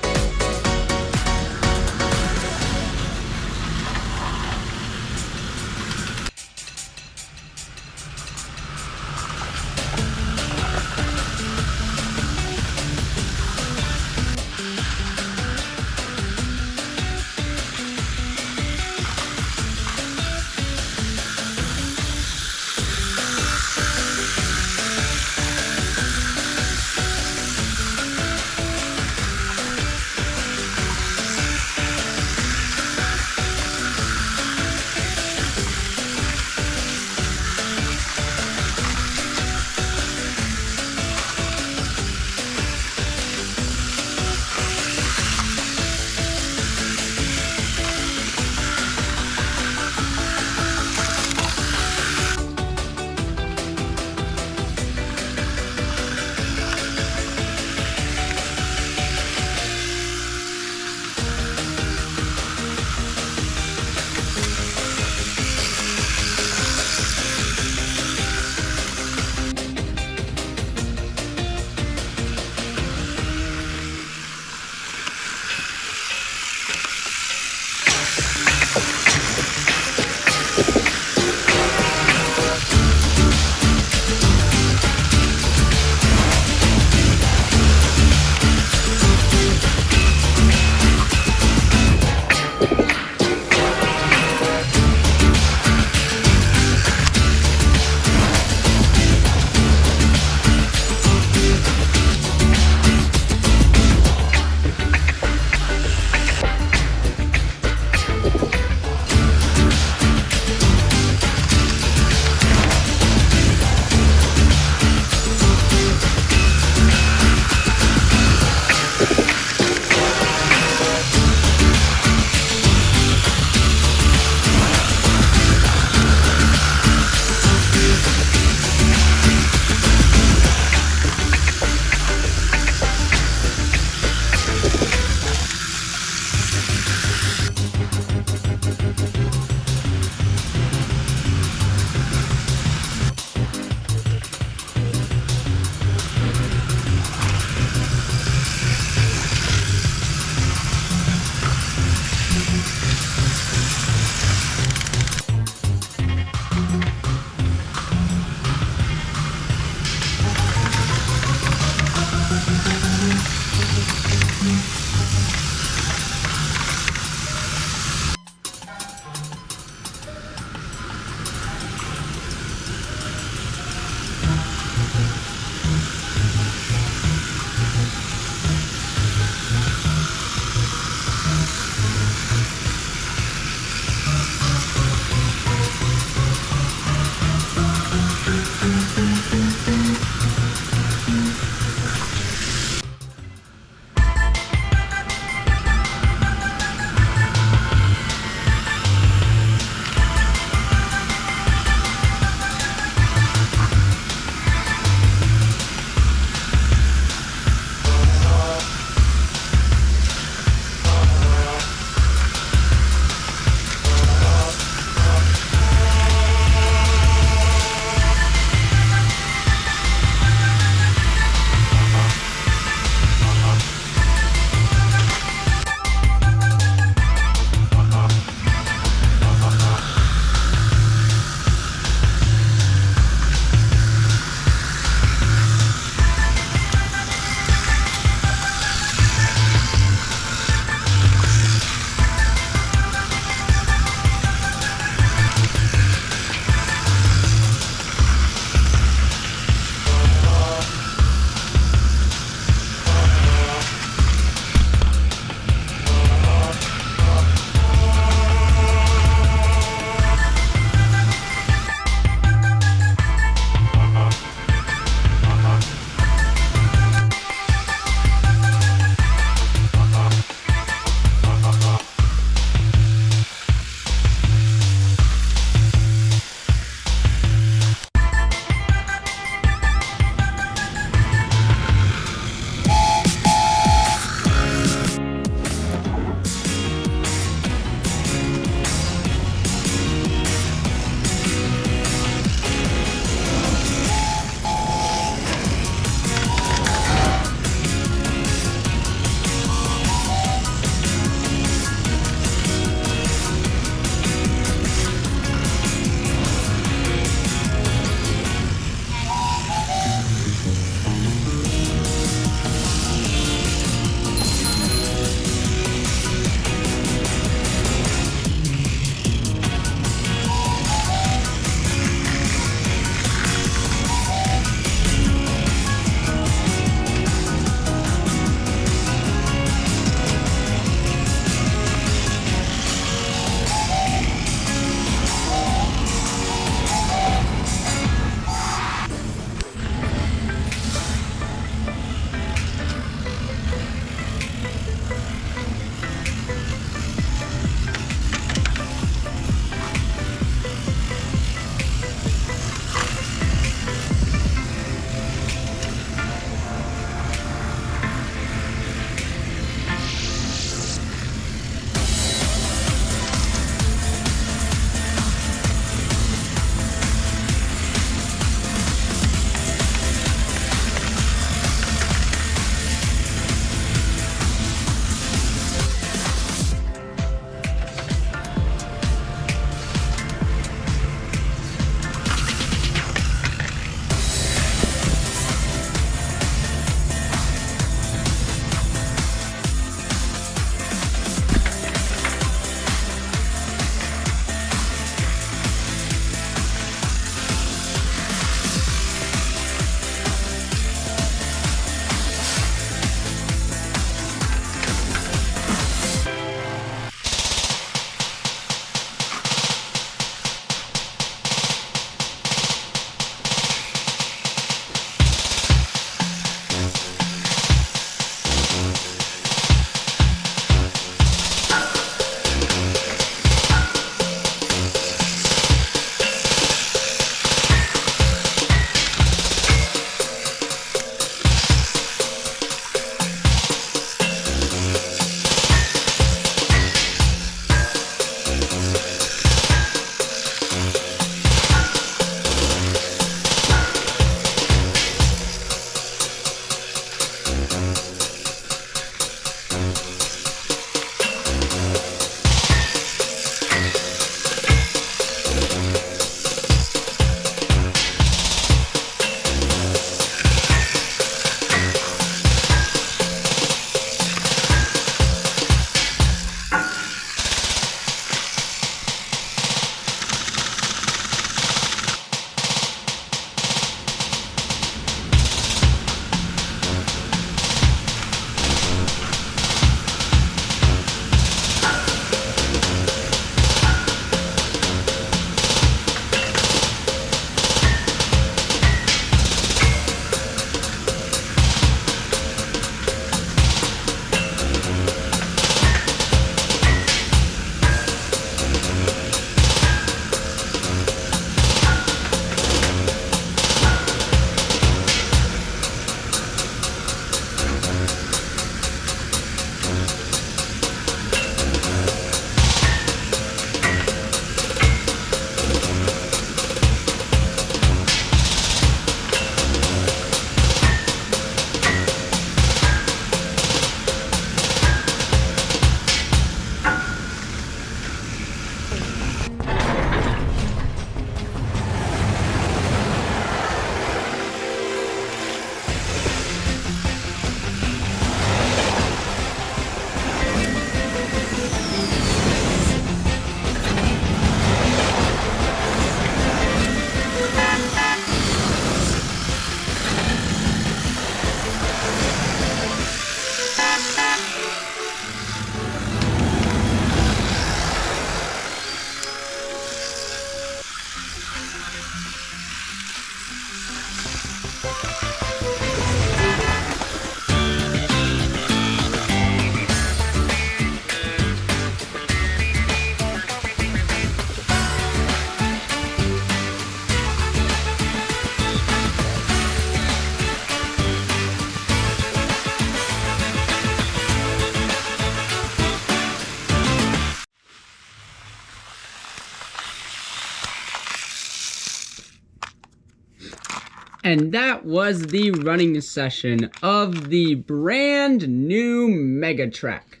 And that was the running session of the brand new Mega Trek.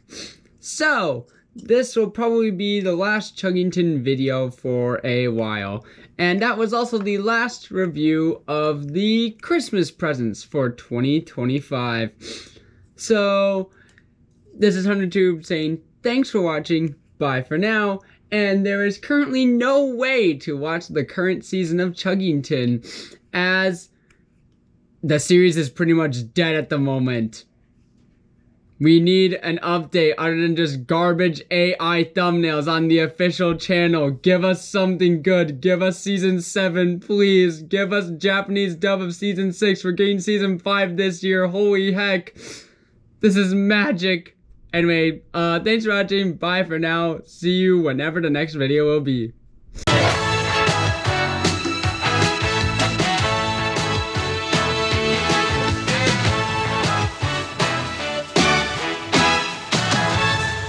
So, this will probably be the last Chuggington video for a while. And that was also the last review of the Christmas presents for 2025. So, this is HunterTube saying thanks for watching, bye for now, and there is currently no way to watch the current season of Chuggington, as the series is pretty much dead at the moment. We need an update other than just garbage AI thumbnails on the official channel. Give us something good. Give us season 7, please. Give us Japanese dub of season 6. We're getting season 5 this year. Holy heck. This is magic. Anyway, thanks for watching. Bye for now. See you whenever the next video will be.